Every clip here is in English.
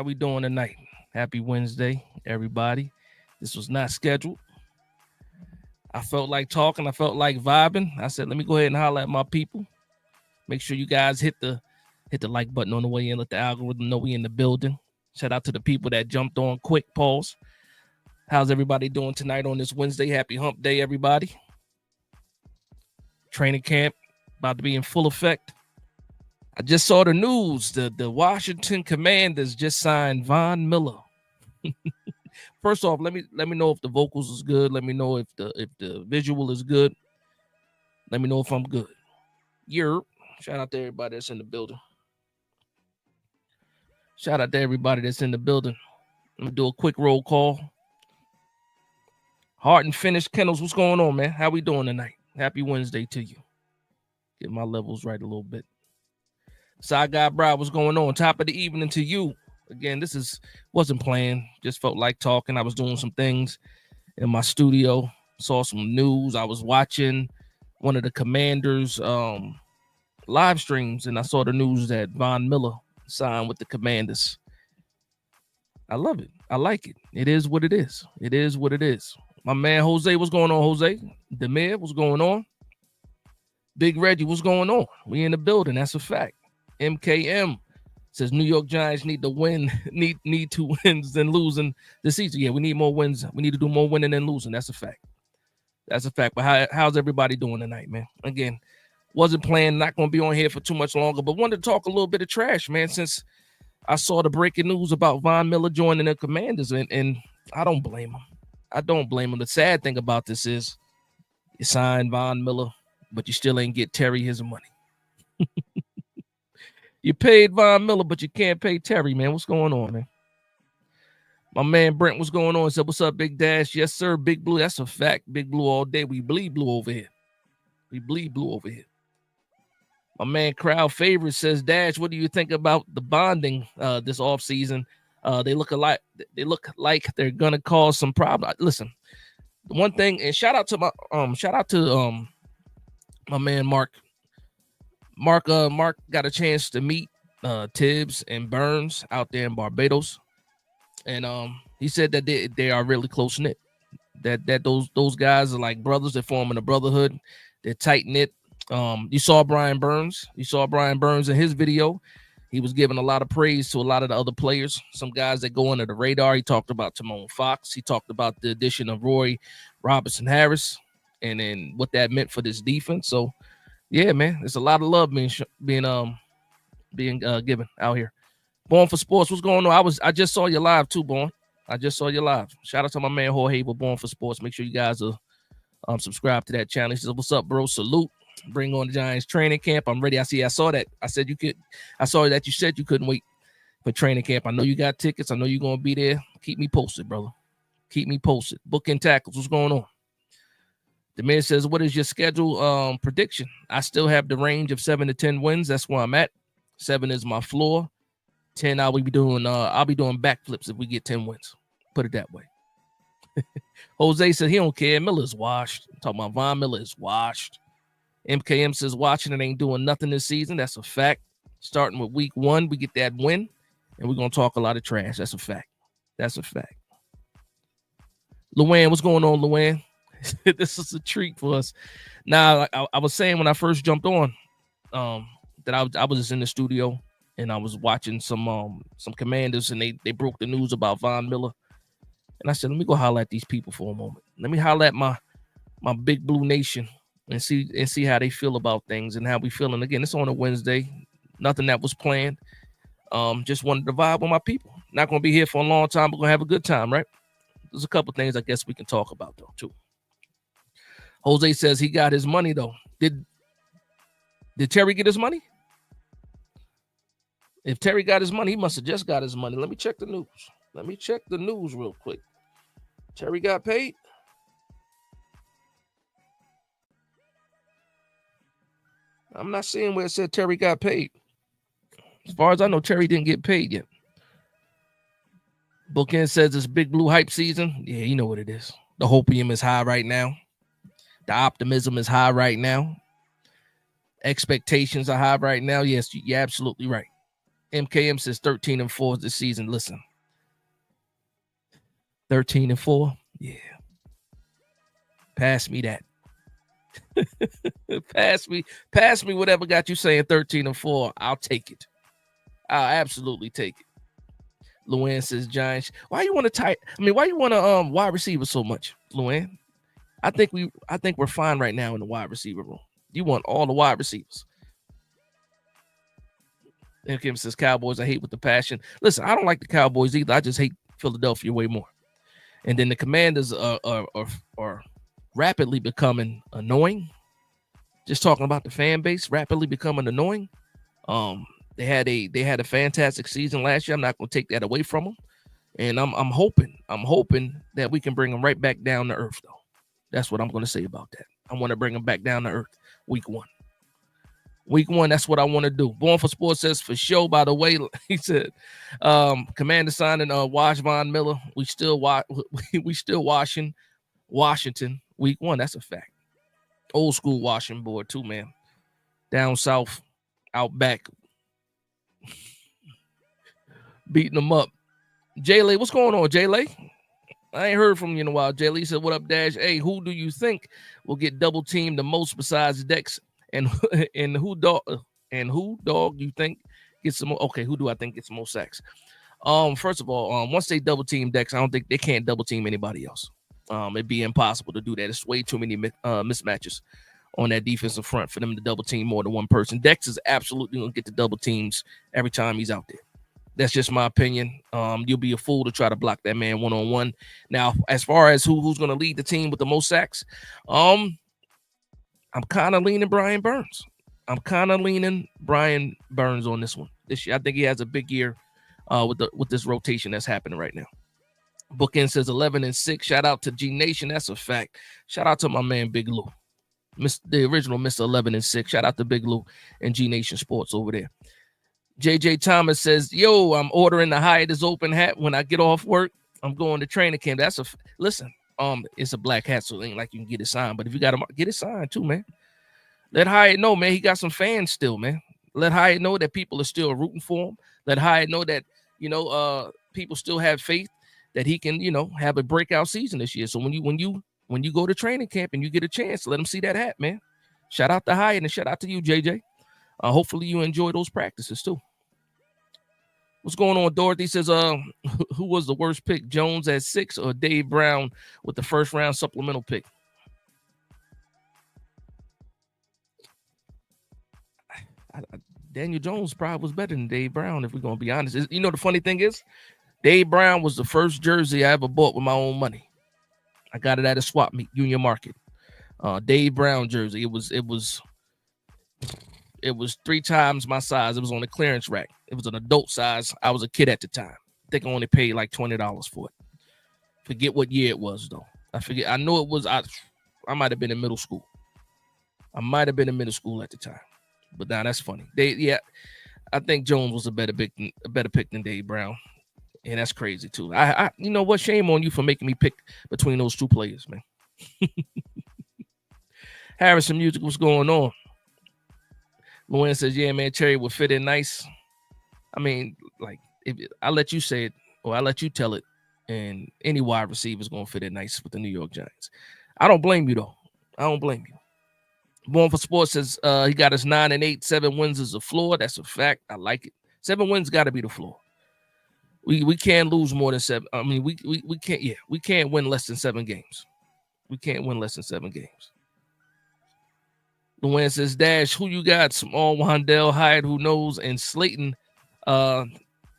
we doing tonight? Happy Wednesday, everybody. This was not scheduled. I felt like talking. I felt like vibing. I said, let me go ahead and holler at my people. Make sure you guys hit the like button on the way in. Let the algorithm know we in the building. Shout out to the people that jumped on quick. Pause. How's everybody doing tonight on this Wednesday? Happy hump day, everybody. Training camp about to be in full effect. I just saw the news. The Washington Commanders just signed Von Miller. First off, let me know if the vocals is good. Let me know if the visual is good. Let me know if I'm good. Shout out to everybody that's in the building. Shout out to everybody that's in the building. Let me do a quick roll call. Heart and Finish Kennels, what's going on, man? How we doing tonight? Happy Wednesday to you. Get my levels right a little bit. Side Guy Brad, what's going on? Top of the evening to you. Again, wasn't planned. Just felt like talking. I was doing some things in my studio. Saw some news. I was watching one of the Commanders live streams, and I saw the news that Von Miller signed with the Commanders. I love it. I like it. It is what it is. It is what it is. My man Jose, what's going on, Jose? Demir, what's going on? Big Reggie, what's going on? We in the building. That's a fact. MKM says New York Giants need to win, need 2 wins than losing this season. Yeah, we need more wins. We need to do more winning than losing. That's a fact. That's a fact. But how's everybody doing tonight, man? Again, wasn't planning, not going to be on here for too much longer, but wanted to talk a little bit of trash, man, since I saw the breaking news about Von Miller joining the Commanders, and I don't blame him. I don't blame him. The sad thing about this is you signed Von Miller, but you still ain't get Terry his money. You paid Von Miller, but you can't pay Terry, man. What's going on, man? My man Brent, what's going on? He said, what's up, Big Dash? Yes, sir, Big Blue. That's a fact. Big Blue all day. We bleed blue over here. We bleed blue over here. My man Crowd Favorite says, Dash, what do you think about the bonding this offseason? They look like they're gonna cause some problems. Listen, the one thing, and shout out to my man Mark. Mark got a chance to meet Tibbs and Burns out there in Barbados, and he said that they are really close knit. That those guys are like brothers. They're forming a brotherhood. They're tight knit. You saw Brian Burns. You saw Brian Burns in his video. He was giving a lot of praise to a lot of the other players. Some guys that go under the radar. He talked about Timon Fox. He talked about the addition of Roy Robertson Harris, and then what that meant for this defense. So. Yeah, man, there's a lot of love being given out here. Born for Sports, what's going on? I just saw you live too, Born. I just saw you live. Shout out to my man Jorge for Born for Sports. Make sure you guys are subscribe to that channel. He says, what's up, bro? Salute. Bring on the Giants training camp. I'm ready. I saw that. I saw that you said you couldn't wait for training camp. I know you got tickets. I know you're gonna be there. Keep me posted, brother. Keep me posted. Booking tackles. What's going on? The man says, what is your schedule prediction? I still have the range of 7 to 10 wins. That's where I'm at. 7 is my floor. 10, I'll be doing backflips if we get 10 wins. Put it that way. Jose said he don't care. Miller's washed. I'm talking about Von Miller is washed. MKM says Washington ain't doing nothing this season. That's a fact. Starting with week 1, we get that win, and we're going to talk a lot of trash. That's a fact. That's a fact. Luann, what's going on, Luann? This is a treat for us. Now, I was saying when I first jumped on that I was just in the studio and I was watching some Commanders, and they broke the news about Von Miller. And I said, let me go holler at these people for a moment. Let me holler at my Big Blue Nation and see how they feel about things and how we feeling. Again, it's on a Wednesday. Nothing that was planned. Just wanted to vibe with my people. Not going to be here for a long time. We're going to have a good time, right? There's a couple things I guess we can talk about, though, too. Jose says he got his money, though. Did Terry get his money? If Terry got his money, he must have just got his money. Let me check the news. Let me check the news real quick. Terry got paid? I'm not seeing where it said Terry got paid. As far as I know, Terry didn't get paid yet. Bookend says it's Big Blue hype season. Yeah, you know what it is. The hopium is high right now. The optimism is high right now. Expectations are high right now. Yes, you're absolutely right. MKM says 13-4 this season. Listen, 13-4. Yeah. Pass me that. Pass me whatever got you saying 13-4. I'll take it. I'll absolutely take it. Luann says Giants. Why you want to why you want to wide receiver so much, Luann? I think we're fine right now in the wide receiver room. You want all the wide receivers. And Kim says Cowboys, I hate with the passion. Listen, I don't like the Cowboys either. I just hate Philadelphia way more. And then the Commanders are rapidly becoming annoying. Just talking about the fan base rapidly becoming annoying. They had a fantastic season last year. I'm not going to take that away from them. And I'm hoping that we can bring them right back down to earth, though. That's what I'm going to say about that. I want to bring them back down to earth week one. Week one, that's what I want to do. Born for Sports says for sure, by the way, he said, Commander signing Wash Von Miller. We still washing Washington week one. That's a fact. Old school washing board too, man. Down south, out back. Beating them up. Jay-Lay, what's going on, Jay-Lay? I ain't heard from you in a while. Jay-Lay said, what up, Dash? Hey, who do you think will get double teamed the most besides Dex? And who dog you think gets the most? Okay, who do I think gets the most sacks? First of all, once they double team Dex, I don't think they can't double team anybody else. It'd be impossible to do that. It's way too many mismatches on that defensive front for them to double team more than one person. Dex is absolutely gonna get the double teams every time he's out there. That's just my opinion. You'll be a fool to try to block that man one-on-one. Now, as far as who's gonna lead the team with the most sacks, I'm kind of leaning Brian Burns. on this one this year. I think he has a big year with this rotation that's happening right now. Bookend says 11-6. Shout out to G Nation. That's a fact. Shout out to my man Big Lou, the original Mr. 11-6. Shout out to Big Lou and G Nation Sports over there. JJ Thomas says, yo, I'm ordering the Hyatt is open hat when I get off work. I'm going to training camp. Listen, it's a black hat, so it ain't like you can get it signed. But if you got to get it signed too, man. Let Hyatt know, man, he got some fans still, man. Let Hyatt know that people are still rooting for him. Let Hyatt know that, people still have faith that he can, have a breakout season this year. So when you go to training camp and you get a chance, let him see that hat, man. Shout out to Hyatt and shout out to you, JJ. Hopefully you enjoy those practices too. What's going on? Dorothy says, who was the worst pick, Jones at 6 or Dave Brown with the first round supplemental pick? Daniel Jones probably was better than Dave Brown, if we're going to be honest. The funny thing is, Dave Brown was the first jersey I ever bought with my own money. I got it at a swap meet, Union Market. Dave Brown jersey. It was 3 times my size. It was on the clearance rack. It was an adult size. I was a kid at the time. I think I only paid like $20 for it. Forget what year it was, though. I forget. I know it was, I might have been in middle school. I might have been in middle school at the time. But now that's funny. I think Jones was a better pick than Dave Brown. And that's crazy, too. You know what? Shame on you for making me pick between those two players, man. Harrison Music, what's going on? Luann says, yeah, man, Cherry would fit in nice. I mean, like, if I let you say it or I let you tell it, and any wide receiver is going to fit in nice with the New York Giants. I don't blame you, though. I don't blame you. Born for Sports says he got us 9-8, 7 wins is a floor. That's a fact. I like it. 7 wins got to be the floor. We can't lose more than 7. I mean, we can't. Yeah, we can't win less than 7 games. We can't win less than 7 games. Luann says, Dash, who you got? Small, Wandell, Hyatt, who knows, and Slayton,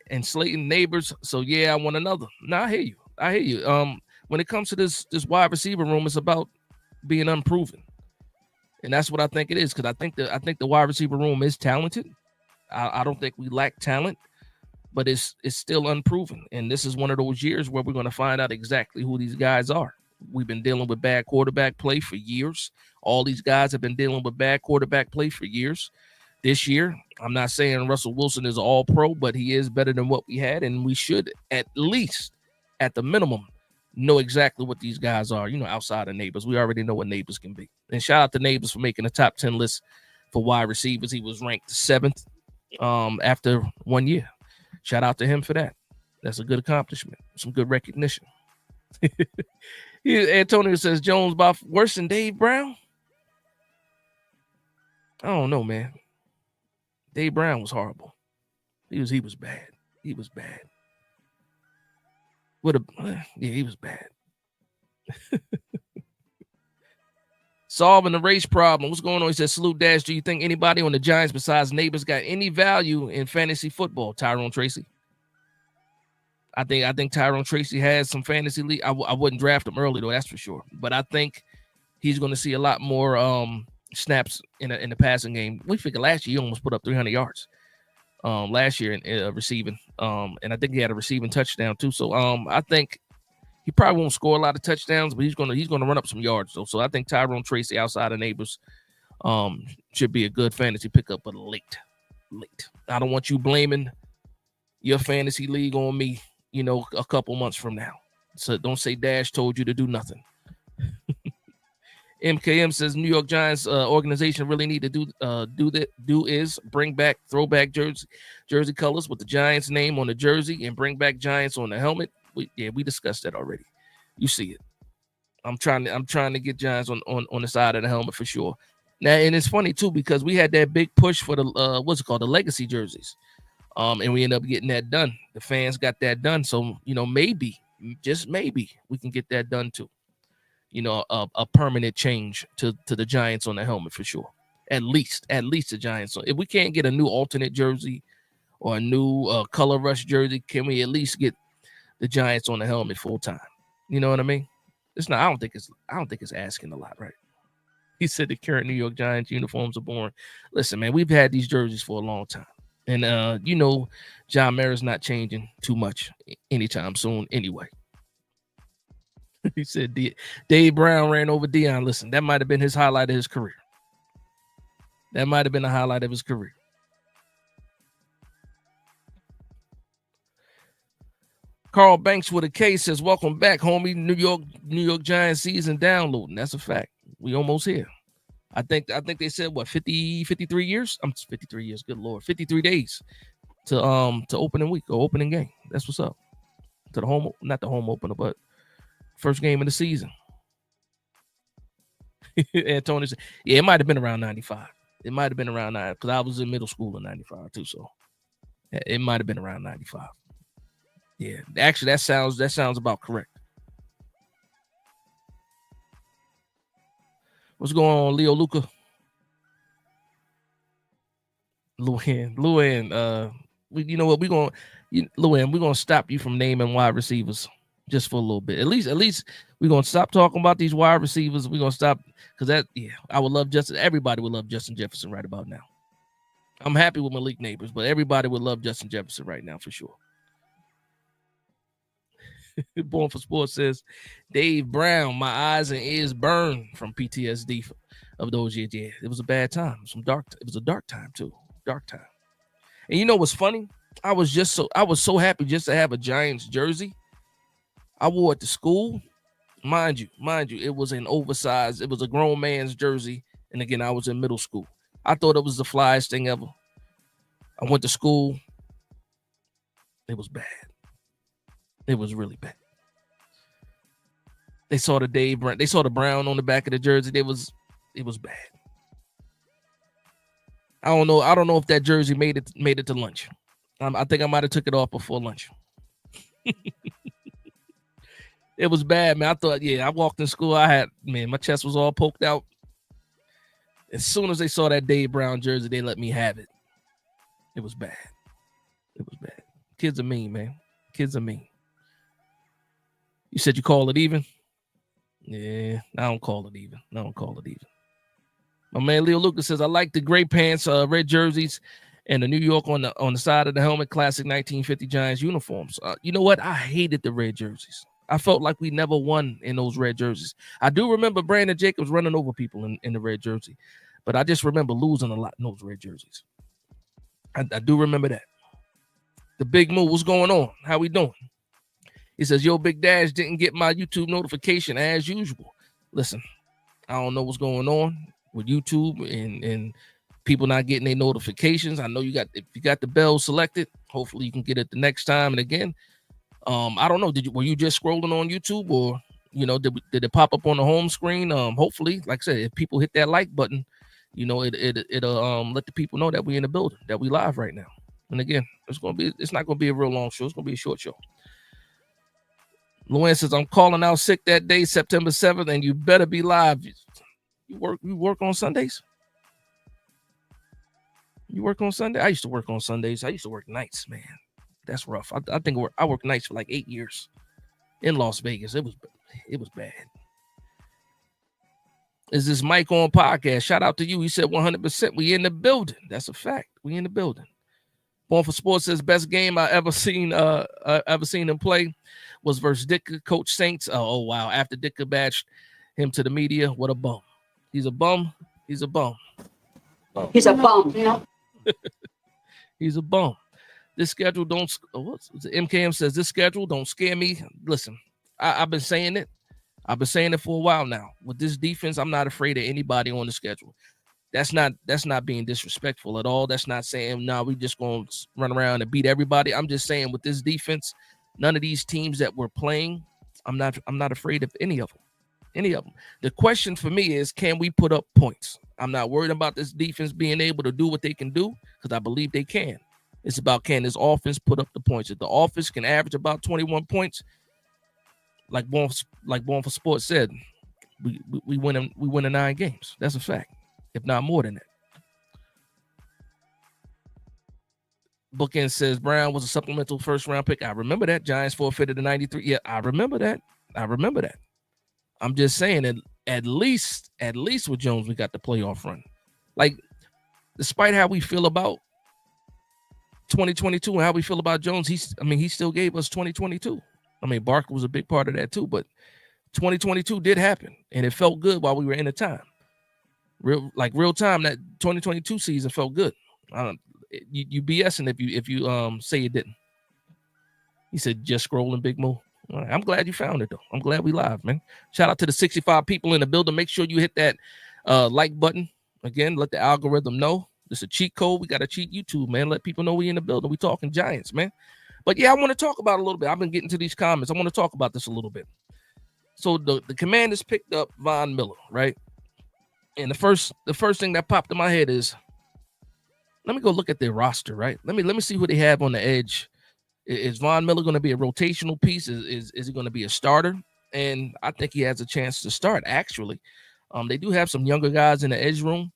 neighbors. So yeah, I want another. Now I hear you. When it comes to this wide receiver room, it's about being unproven. And that's what I think it is, because I think the wide receiver room is talented. I don't think we lack talent, but it's still unproven. And this is one of those years where we're going to find out exactly who these guys are. We've been dealing with bad quarterback play for years. All these guys have been dealing with bad quarterback play for years. This year, I'm not saying Russell Wilson is all pro, but he is better than what we had. And we should, at least, at the minimum, know exactly what these guys are, outside of Neighbors. We already know what Neighbors can be. And shout out to Neighbors for making the top 10 list for wide receivers. He was ranked 7th after 1 year. Shout out to him for that. That's a good accomplishment. Some good recognition. Antonio says Jones about worse than Dave Brown. I don't know, man. Dave Brown was horrible. He was bad. He was bad. He was bad. Solving the race problem. What's going on? He says, salute Dash. Do you think anybody on the Giants besides Neighbors got any value in fantasy football? Tyrone Tracy. I think Tyrone Tracy has some fantasy league. I wouldn't draft him early though, that's for sure. But I think he's going to see a lot more snaps in the passing game. We figured last year he almost put up 300 yards. Last year in receiving. And I think he had a receiving touchdown too. So I think he probably won't score a lot of touchdowns, but he's gonna run up some yards though. So I think Tyrone Tracy outside of Neighbors should be a good fantasy pickup, but late. I don't want you blaming your fantasy league on me, a couple months from now. So don't say Dash told you to do nothing. MKM says New York Giants organization really need to do is bring back throwback jersey colors with the Giants name on the jersey and bring back Giants on the helmet. We discussed that already. You see it. I'm trying to get Giants on the side of the helmet for sure. Now, and it's funny too because we had that big push for the the legacy jerseys, and we ended up getting that done. The fans got that done, so maybe, just maybe, we can get that done too. A permanent change to the Giants on the helmet for sure. At least the Giants. So if we can't get a new alternate jersey or a new color rush jersey, can we at least get the Giants on the helmet full time? You know what I mean? It's not. I don't think it's asking a lot, right? He said the current New York Giants uniforms are boring. Listen, man, we've had these jerseys for a long time, and John Mara's not changing too much anytime soon, anyway. He said Dave Brown ran over Deion. Listen, that might have been his highlight of his career. That might have been the highlight of his career. Carl Banks with a K says, welcome back, homie. New York Giants season downloading. That's a fact. We almost here. I think they said 53 years? 53 years, good Lord. 53 days to opening week or opening game. That's what's up. To the home, not the home opener, but first game of the season. And Tony said, yeah, it might have been around 95. It might have been around 9 because I was in middle school in 95 too. So it might have been around 95. Yeah, actually, that sounds about correct. What's going on, Leo Luca? Luann, you know what? Luann, we're gonna stop you from naming wide receivers just for a little bit. At least we're gonna stop talking about these wide receivers. We're gonna stop because I would love Justin. Everybody would love Justin Jefferson right about now. I'm happy with Malik Neighbors, but everybody would love Justin Jefferson right now for sure. Born for Sports says Dave Brown, my eyes and ears burn from PTSD of those years. Yeah, it was a bad time. It was a dark time too. Dark time. And you know what's funny? I was so happy just to have a Giants jersey. I wore it to school. Mind you, it was an oversized, it was a grown man's jersey. And again, I was in middle school. I thought it was the flyest thing ever. I went to school. It was bad. It was really bad. They saw the brown on the back of the jersey. It was bad. I don't know if that jersey made it to lunch. I think I might have took it off before lunch. It was bad, man. I thought, I walked in school. My chest was all poked out. As soon as they saw that Dave Brown jersey, they let me have it. It was bad. It was bad. Kids are mean, man. Kids are mean. You said you call it even? Yeah, I don't call it even. My man Leo Lucas says, I like the gray pants, red jerseys, and the New York on the side of the helmet, classic 1950 Giants uniforms. You know what? I hated the red jerseys. I felt like we never won in those red jerseys. I do remember Brandon Jacobs running over people in the red jersey, but I just remember losing a lot in those red jerseys. I do remember that. The Big Move, what's going on? How we doing? He says, yo, Big Dash, didn't get my YouTube notification as usual. Listen, I don't know what's going on with YouTube and people not getting their notifications. I know if you got the bell selected, hopefully you can get it the next time. And again, I don't know, were you just scrolling on YouTube, or did it pop up on the home screen? Hopefully, like I said, if people hit that like button, it'll let the people know that we in the building, that we live right now. And again, it's not gonna be a real long show. It's gonna be a short show. Luann says, I'm calling out sick that day, September 7th, and you better be live. You work on Sundays? You work on Sunday? I used to work on Sundays. I used to work nights, man. That's rough. I think I worked nights for like 8 years in Las Vegas. It was bad. Is this Mike on podcast? Shout out to you. He said 100%. We in the building. That's a fact. We in the building. Born for Sports says best game I ever seen him play was versus Ditka, Coach Saints. Oh wow! After Ditka bashed him to the media, what a bum. He's a bum. He's a bum. He's a bum. No. He's a bum. This schedule don't. MKM says this schedule don't scare me. Listen, I've been saying it. I've been saying it for a while now. With this defense, I'm not afraid of anybody on the schedule. That's not being disrespectful at all. That's not saying, we just going to run around and beat everybody. I'm just saying with this defense, none of these teams that we're playing, I'm not afraid of any of them. Any of them. The question for me is, can we put up points? I'm not worried about this defense being able to do what they can do, because I believe they can. It's about, can this offense put up the points? If the offense can average about 21 points, like Born for Sports said, we win in 9 games. That's a fact. If not more than that. Bookend says Brown was a supplemental first-round pick. I remember that. Giants forfeited the 93. Yeah, I remember that. I'm just saying that at least with Jones, we got the playoff run. Like, despite how we feel about 2022 and how we feel about Jones, he still gave us 2022. I mean, Barker was a big part of that too, but 2022 did happen, and it felt good while we were in the time. Real time, that 2022 season felt good. You BSing if you say it didn't. He said just scrolling, Big Mo. All right, I'm glad you found it though. I'm glad we live, man. Shout out to the 65 people in the building. Make sure you hit that like button. Again, let the algorithm know. This is a cheat code. We got to cheat YouTube, man. Let people know we in the building. We talking Giants, man. But yeah, I want to talk about it a little bit. I've been getting to these comments. I want to talk about this a little bit. So the Commanders picked up Von Miller, right? And the first thing that popped in my head is, let me go look at their roster, right? Let me see who they have on the edge. Is Von Miller going to be a rotational piece? Is he going to be a starter? And I think he has a chance to start, actually. They do have some younger guys in the edge room.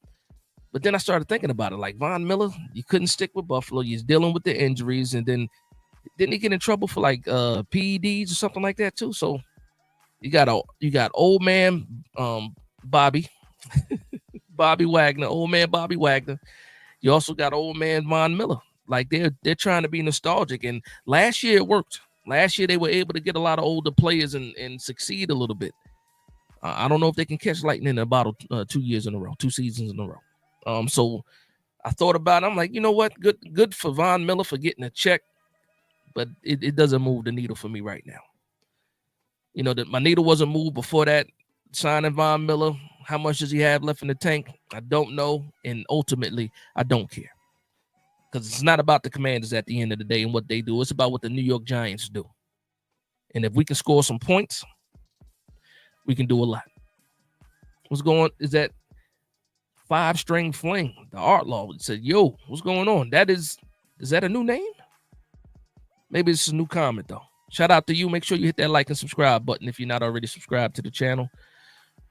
But then I started thinking about it. Like, Von Miller, you couldn't stick with Buffalo. He's dealing with the injuries. And then didn't he get in trouble for like PEDs or something like that too? So you got old man Bobby Wagner, old man Bobby Wagner. You also got old man Von Miller. Like, they're trying to be nostalgic. And last year it worked. Last year they were able to get a lot of older players and succeed a little bit. I don't know if they can catch lightning in a bottle 2 seasons in a row. So I thought about it. I'm like, you know what? Good for Von Miller for getting a check, but it doesn't move the needle for me right now. You know, my needle wasn't moved before that. Signing Von Miller, how much does he have left in the tank? I don't know. And ultimately, I don't care. Because it's not about the Commanders at the end of the day and what they do. It's about what the New York Giants do. And if we can score some points, we can do a lot. Is that 5-string fling? The art law said, yo, what's going on? Is that a new name? Maybe it's a new comment, though. Shout out to you. Make sure you hit that like and subscribe button if you're not already subscribed to the channel.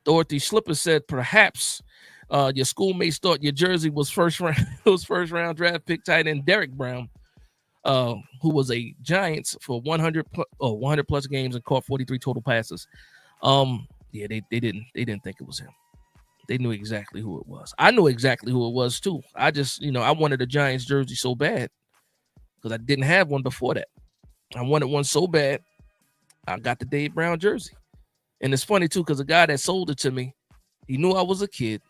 Dorothy Slipper said, perhaps your schoolmates thought your jersey was first round draft pick tight end Derek Brown, who was a Giants for 100 plus games and caught 43 total passes. Yeah, they didn't think it was him. They knew exactly who it was. I knew exactly who it was too. I just, I wanted a Giants jersey so bad because I didn't have one before that. I wanted one so bad, I got the Dave Brown jersey. And it's funny too, because the guy that sold it to me, he knew I was a kid.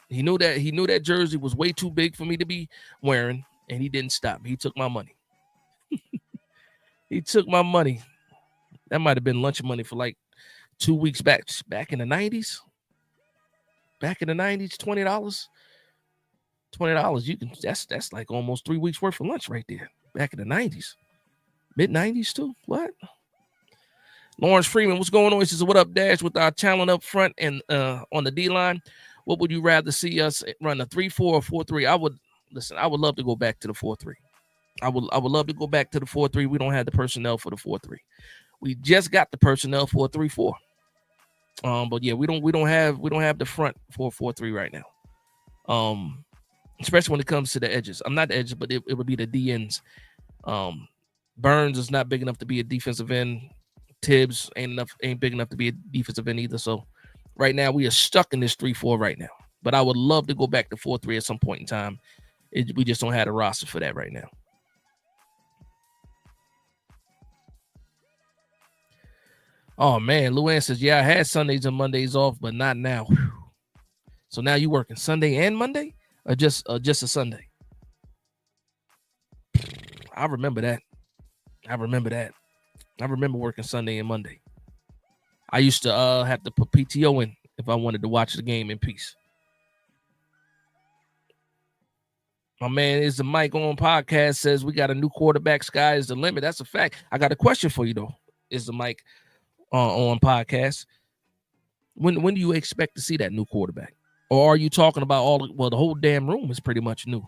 He knew that jersey was way too big for me to be wearing, and he didn't stop me. He took my money. He took my money. That might have been lunch money for like 2 weeks back in the 90s. Back in the 90s, $20. $20. You can that's like almost 3 weeks worth of lunch right there. Back in the 90s. Mid-90s too. What? Lawrence Freeman, what's going on? He says, what up, Dash, with our talent up front and on the D-line? What would you rather see us run, a 3-4 or 4-3? I would love to go back to the 4-3. I would love to go back to the 4-3. We don't have the personnel for the 4-3. We just got the personnel for a 3-4. But yeah, we don't have the front for a 4-3 right now. Especially when it comes to the edges. I'm not the edges, but it would be the DNs. Burns is not big enough to be a defensive end. Tibbs ain't big enough to be a defensive end either. So right now we are stuck in this 3-4 right now. But I would love to go back to 4-3 at some point in time. We just don't have a roster for that right now. Oh man, Luann says, yeah, I had Sundays and Mondays off, but not now. Whew. So now you working Sunday and Monday, or just a Sunday? I remember that. I remember working Sunday and Monday. I used to have to put PTO in if I wanted to watch the game in peace. My man Is the Mic on podcast says we got a new quarterback. Sky is the limit. That's a fact. I got a question for you though. Is the Mic on podcast? When do you expect to see that new quarterback? Or are you talking about the whole damn room is pretty much new?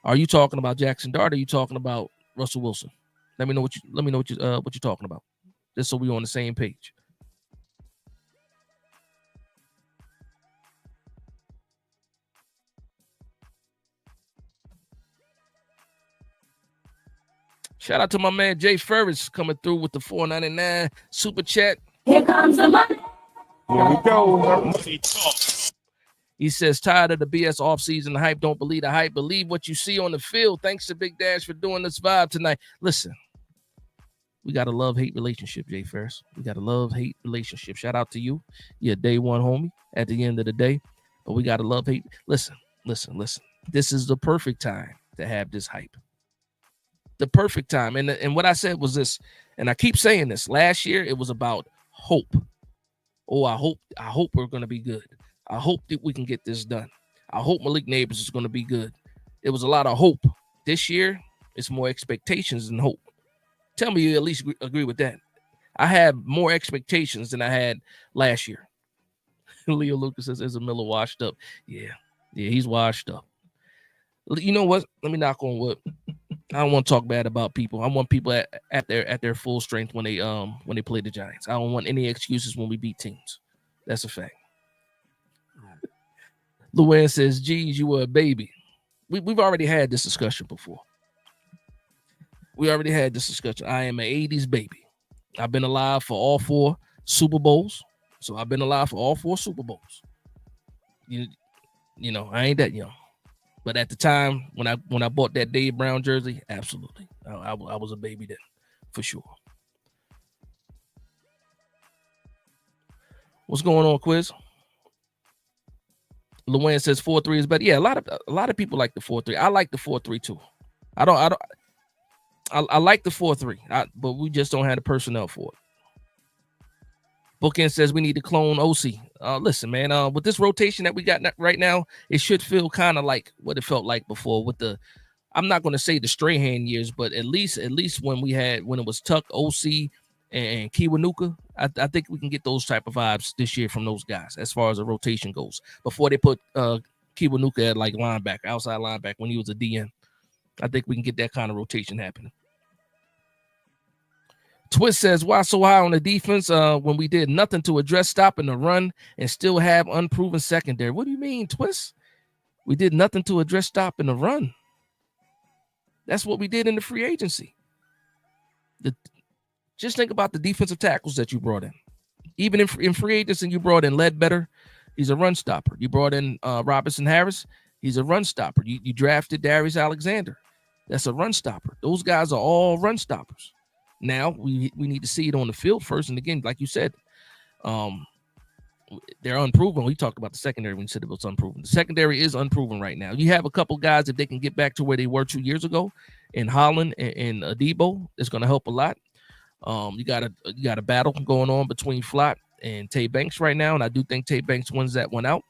Are you talking about Jackson Dart? Or are you talking about Russell Wilson? Let me know what you're talking about, just so we're on the same page. Shout out to my man Jay Ferris coming through with the $4.99 super chat. Here comes the money. Here we go. He says, tired of the BS offseason hype. Don't believe the hype. Believe what you see on the field. Thanks to Big Dash for doing this vibe tonight. Listen, we got a love-hate relationship, Jay Ferris. We got a love-hate relationship. Shout out to you. You're a day one homie at the end of the day. But we got a love-hate. Listen. This is the perfect time to have this hype. The perfect time. And what I said was this, and I keep saying this. Last year, it was about hope. Oh, I hope we're going to be good. I hope that we can get this done. I hope Malik Neighbors is going to be good. It was a lot of hope. This year, it's more expectations than hope. Tell me you at least agree with that. I have more expectations than I had last year. Leo Lucas says, is a Miller washed up? Yeah, he's washed up. You know what? Let me knock on wood. I don't want to talk bad about people. I want people at their full strength when they play the Giants. I don't want any excuses when we beat teams. That's a fact. Luann says, geez, you were a baby. We've already had this discussion before. We already had this discussion. I am an 80s baby. I've been alive for all 4 Super Bowls. So I've been alive for all 4 Super Bowls. You know, I ain't that young. But at the time, when I bought that Dave Brown jersey, absolutely. I was a baby then, for sure. What's going on, Quiz? Luann says 4-3 is better. Yeah, a lot of people like the 4-3. I like the 4-3 too. I like the 4-3, but we just don't have the personnel for it. Bookend says we need to clone OC. Listen, man, with this rotation that we got right now, it should feel kind of like what it felt like before with I'm not going to say the Strahan years, but at least when it was Tuck, OC, and Kiwanuka, I think we can get those type of vibes this year from those guys as far as the rotation goes. Before they put Kiwanuka at like linebacker, outside linebacker when he was a DN, I think we can get that kind of rotation happening. Twist says, why so high on the defense when we did nothing to address stopping the run and still have unproven secondary? What do you mean, Twist? We did nothing to address stopping the run. That's what we did in the free agency. Just think about the defensive tackles that you brought in. Even in free agency, you brought in Ledbetter. He's a run stopper. You brought in Robinson Harris. He's a run stopper. You drafted Darius Alexander. That's a run stopper. Those guys are all run stoppers. Now we need to see it on the field first. And again, like you said, they're unproven. We talked about the secondary when you said it was unproven. The secondary is unproven right now. You have a couple guys, if they can get back to where they were 2 years ago in Holland and Adebo, it's going to help a lot. You got a battle going on between Flott and Tay Banks right now, and I do think Tay Banks wins that one out.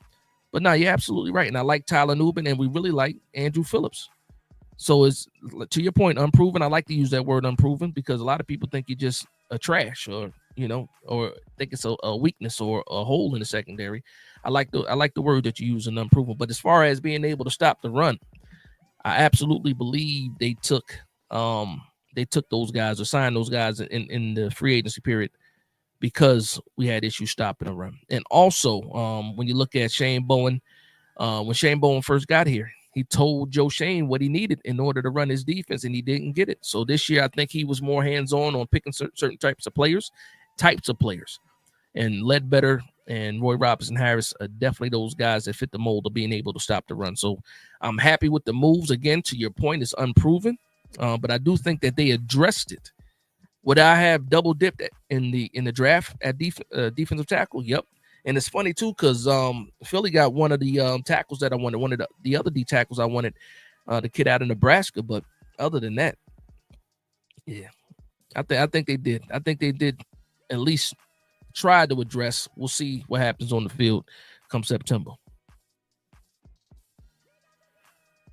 But no, you're absolutely right. And I like Tyler Nubin, and we really like Andrew Phillips. So it's, to your point, unproven. I like to use that word unproven because a lot of people think you're just a trash or, or think it's a weakness or a hole in the secondary. I like the word that you use in unproven. But as far as being able to stop the run, I absolutely believe they took those guys or signed those guys in the free agency period because we had issues stopping the run. And also, when you look at Shane Bowen, when Shane Bowen first got here, he told Joe Shane what he needed in order to run his defense, and he didn't get it. So this year, I think he was more hands-on on picking certain types of players, and Ledbetter and Roy Robinson Harris are definitely those guys that fit the mold of being able to stop the run. So I'm happy with the moves. Again, to your point, it's unproven, but I do think that they addressed it. Would I have double dipped in the draft at defensive tackle? Yep. And it's funny too because Philly got one of the tackles that I wanted, one of the other D tackles I wanted, the kid out of Nebraska. But other than that, yeah, I think they did. I think they did at least try to address. We'll see what happens on the field come September.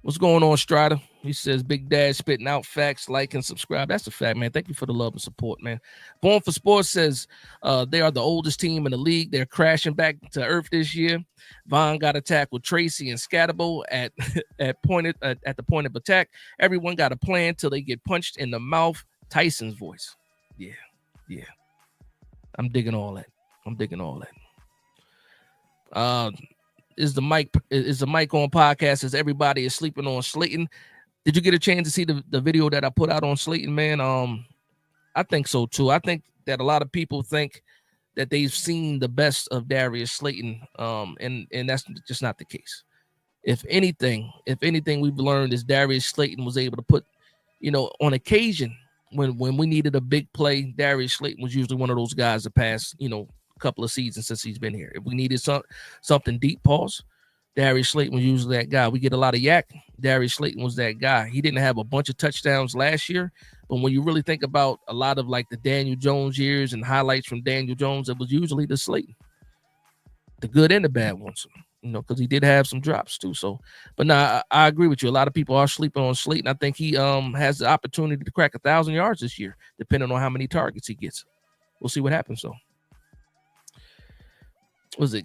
What's going on, Strider? He says, Big Dad spitting out facts, like and subscribe. That's a fact, man. Thank you for the love and support, man. Born for Sports says they are the oldest team in the league. They're crashing back to earth this year. Vaughn got attacked with Tracy and Scatterbo at the point of attack. Everyone got a plan till they get punched in the mouth. Tyson's voice. Yeah. I'm digging all that. Is the mic on podcast as everybody is sleeping on Slayton? Did you get a chance to see the video that I put out on Slayton, man? I think so too. I think that a lot of people think that they've seen the best of Darius Slayton, and that's just not the case. If anything we've learned is Darius Slayton was able to put, on occasion when we needed a big play, Darius Slayton was usually one of those guys that passed, couple of seasons since he's been here. If we needed something deep, Darius Slayton was usually that guy. We get a lot of yak. Darius Slayton was that guy. He didn't have a bunch of touchdowns last year, but when you really think about a lot of like the Daniel Jones years and highlights from Daniel Jones, it was usually the Slayton, the good and the bad ones, because he did have some drops too. So, but I agree with you. A lot of people are sleeping on Slayton. I think he has the opportunity to crack 1,000 yards this year, depending on how many targets he gets. We'll see what happens though. Is it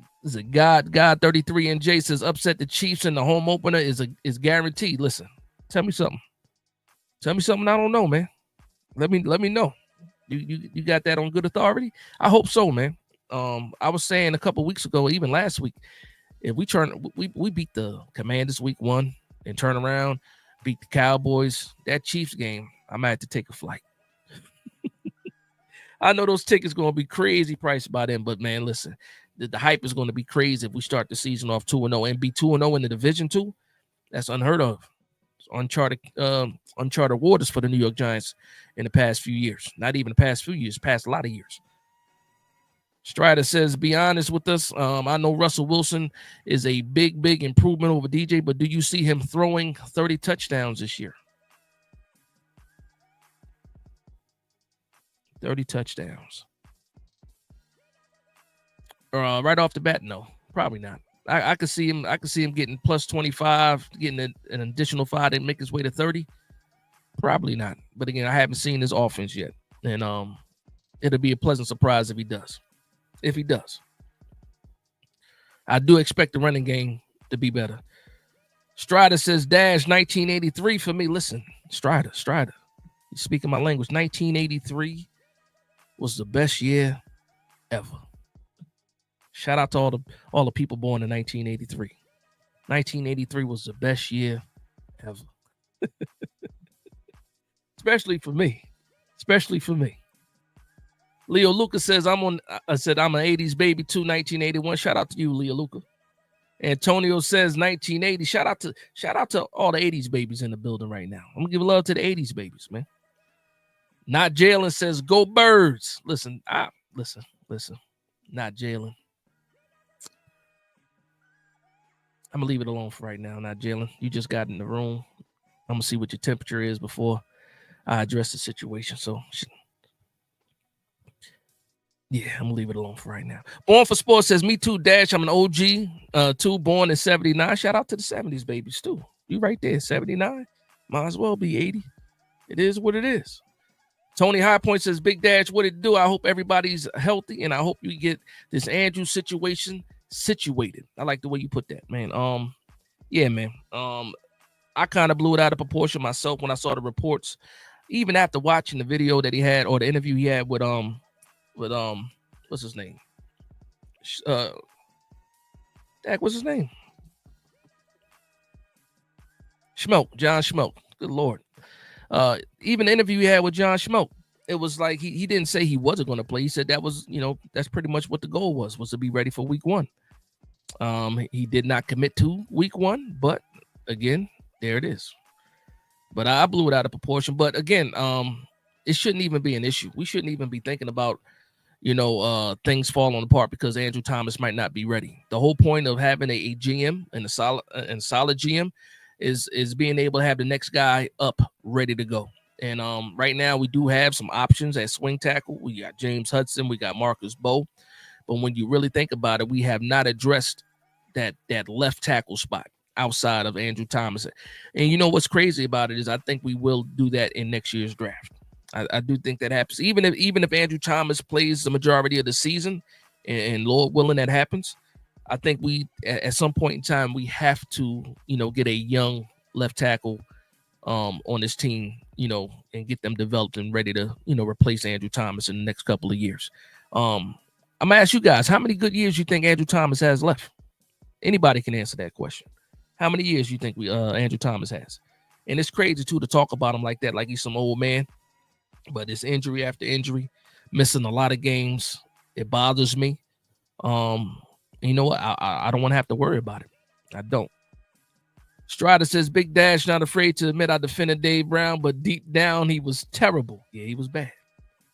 God 33 and J says upset the Chiefs in the home opener is guaranteed. Listen, tell me something I don't know, man. Let me know. You got that on good authority? I hope so, man. I was saying a couple weeks ago, even last week, if we beat the Commanders week 1 and turn around, beat the Cowboys, that Chiefs game, I might have to take a flight. I know those tickets going to be crazy priced by them, but man, listen, the hype is going to be crazy if we start the season off 2-0 and be 2-0 in the division too. That's unheard of. It's uncharted waters for the New York Giants in the past few years. Not even the past few years, past a lot of years. Strider says, be honest with us. I know Russell Wilson is a big improvement over DJ, but do you see him throwing 30 touchdowns this year? 30 touchdowns. Right off the bat, no, probably not. I could see him. I could see him getting plus 25, getting an additional 5 to make his way to 30. Probably not. But again, I haven't seen his offense yet, and it'll be a pleasant surprise if he does. I do expect the running game to be better. Strider says Dash 1983 for me. Listen, Strider, you speaking my language. 1983 was the best year ever. Shout out to all the people born in 1983. 1983 was the best year ever. Especially for me. Leo Luca says I'm an 80s baby too, 1981. Shout out to you, Leo Luca. Antonio says 1980. Shout out to all the 80s babies in the building right now. I'm gonna give love to the 80s babies, man. Not Jalen says go Birds. Listen. Not Jalen. I'm gonna leave it alone for right now. Not Jalen. You just got in the room. I'm gonna see what your temperature is before I address the situation. So Yeah, I'm gonna leave it alone for right now. Born for Sports says, me too, Dash. I'm an OG, too, born in 79. Shout out to the 70s babies, too. You right there, 79. Might as well be 80. It is what it is. Tony High Point says, Big Dash, what it do? I hope everybody's healthy, and I hope you get this Andrew situation situated. I like the way you put that, man. Yeah, man. I kind of blew it out of proportion myself when I saw the reports, even after watching the video that he had or the interview he had with what's his name? Dak, what's his name? Schmelk, John Schmelk. Good Lord. Even the interview he had with John Schmelk, it was like he didn't say he wasn't going to play. He said that was, that's pretty much what the goal was to be ready for week 1. He did not commit to week 1, but again, there it is. But I blew it out of proportion. But again, it shouldn't even be an issue. We shouldn't even be thinking about, things falling apart because Andrew Thomas might not be ready. The whole point of having a GM and a solid GM is being able to have the next guy up ready to go. And right now we do have some options at swing tackle. We got James Hudson, we got Marcus Bowe. But when you really think about it, we have not addressed that left tackle spot outside of Andrew Thomas. And you know what's crazy about it is I think we will do that in next year's draft. I do think that happens. Even if Andrew Thomas plays the majority of the season, and Lord willing that happens, I think we at some point in time we have to get a young left tackle on this team, and get them developed and ready to replace Andrew Thomas in the next couple of years. I'm gonna ask you guys, how many good years you think Andrew Thomas has left? Anybody can answer that question. How many years you think Andrew Thomas has? And it's crazy too to talk about him like that, like he's some old man. But it's injury after injury, missing a lot of games. It bothers me. You know what? I don't want to have to worry about it. I don't. Strider says, Big Dash, not afraid to admit I defended Dave Brown, but deep down he was terrible. Yeah, he was bad.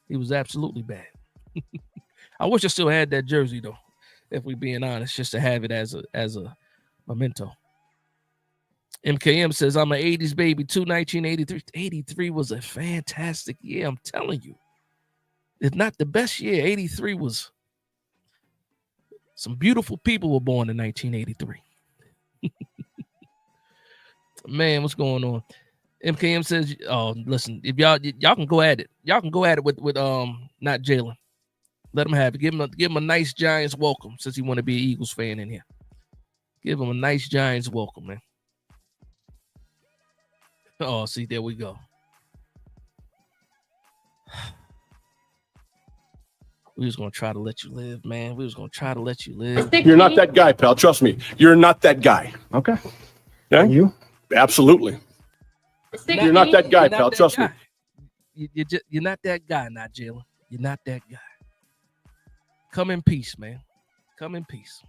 He was absolutely bad. I wish I still had that jersey though, if we're being honest, just to have it as a memento. MKM says, I'm an 80s baby too, 1983. 83 was a fantastic year, I'm telling you. If not the best year, 83 was... Some beautiful people were born in 1983. Man, what's going on? MKM says, oh, listen, if y'all can go at it. Y'all can go at it with not Jalen. Let him have it. Give him a nice Giants welcome since he want to be an Eagles fan in here. Give him a nice Giants welcome, man. Oh, see, there we go. We was going to try to let you live, man. We was going to try to let you live. You're not that guy, pal. Trust me. You're not that guy. Okay. Yeah? You? Absolutely. You're not that guy, pal. Trust me. You're not that guy, not Jalen. You're not that guy. Come in peace, man. Come in peace.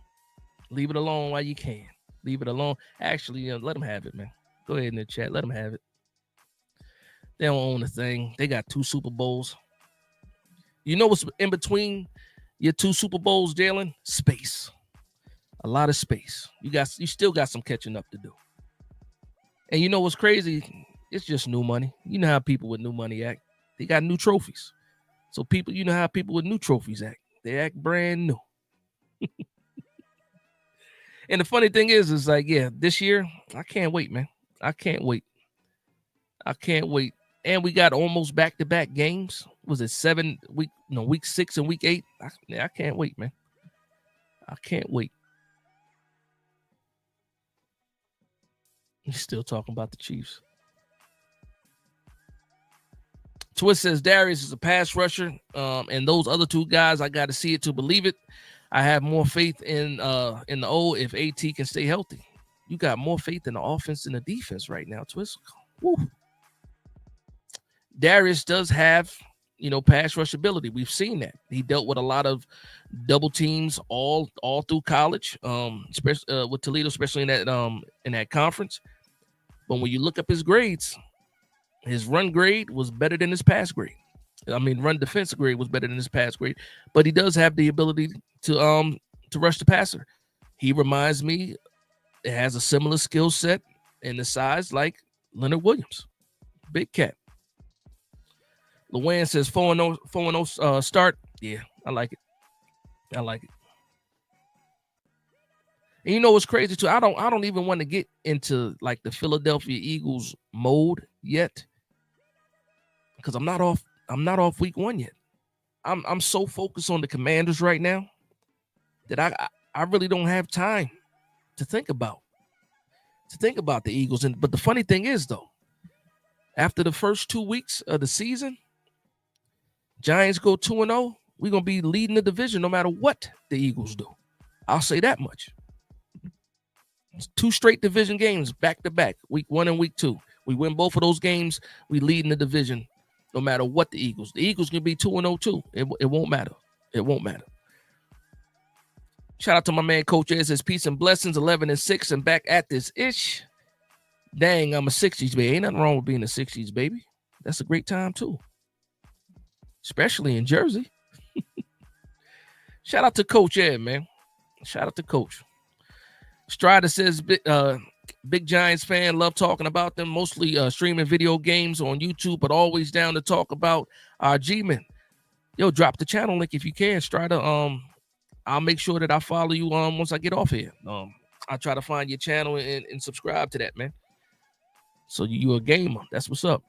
Leave it alone while you can. Leave it alone. Actually, let them have it, man. Go ahead in the chat. Let them have it. They don't own the thing. They got 2 Super Bowls. You know what's in between your 2 Super Bowls, Jalen? Space. A lot of space. You still got some catching up to do. And you know what's crazy? It's just new money. You know how people with new money act. They got new trophies. So you know how people with new trophies act. They act brand new. And the funny thing is like, yeah, this year, I can't wait, man. I can't wait. And we got almost back-to-back games. Was it week 6 and week 8? I can't wait, man. I can't wait. He's still talking about the Chiefs. Twist says Darius is a pass rusher. And those other 2 guys, I got to see it to believe it. I have more faith in the O if AT can stay healthy. You got more faith in the offense than the defense right now, Twist. Woo. Darius does have, pass rush ability. We've seen that. He dealt with a lot of double teams all through college, especially with Toledo, especially in that conference. But when you look up his grades, his run grade was better than his pass grade. I mean, run defensive grade was better than his pass grade. But he does have the ability to rush the passer. He reminds me, it has a similar skill set and the size like Leonard Williams. Big cat. Luann says 4-0 start. Yeah, I like it. I like it. And you know what's crazy too? I don't even want to get into like the Philadelphia Eagles mode yet, because I'm not off week 1 yet. I'm so focused on the Commanders right now that I really don't have time to think about the Eagles. But the funny thing is though, after the first 2 weeks of the season, Giants go 2-0, we're gonna be leading the division no matter what the Eagles do. I'll say that much. It's 2 straight division games back to back, week 1 and week 2. We win both of those games, we lead in the division no matter what the Eagles. The Eagles can be 2-0 too. It won't matter. It won't matter. Shout out to my man Coach Ed, says peace and blessings, 11-6, and back at this ish. Dang, I'm a 60s baby. Ain't nothing wrong with being a 60s baby. That's a great time too, especially in Jersey. Shout out to Coach Ed, man. Shout out to Coach. Strider says, big Giants fan, love talking about them, mostly streaming video games on YouTube, but always down to talk about our G-men. Yo, drop the channel link if you can, Strider. I'll make sure that I follow you once I get off here. I'll try to find your channel and subscribe to that, man. So you a gamer. That's what's up.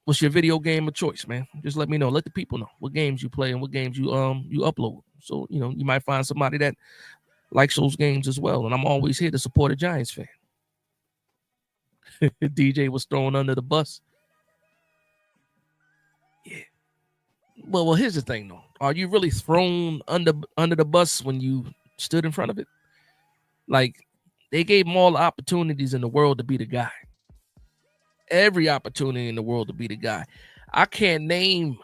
What's your video game of choice, man? Just let me know. Let the people know what games you play and what games you upload. So, you know, you might find somebody that likes those games as well. And I'm always here to support a Giants fan. DJ was thrown under the bus. Yeah. Well, here's the thing, though. Are you really thrown under the bus when you stood in front of it? Like, they gave him all the opportunities in the world to be the guy. Every opportunity in the world to be the guy. I can't name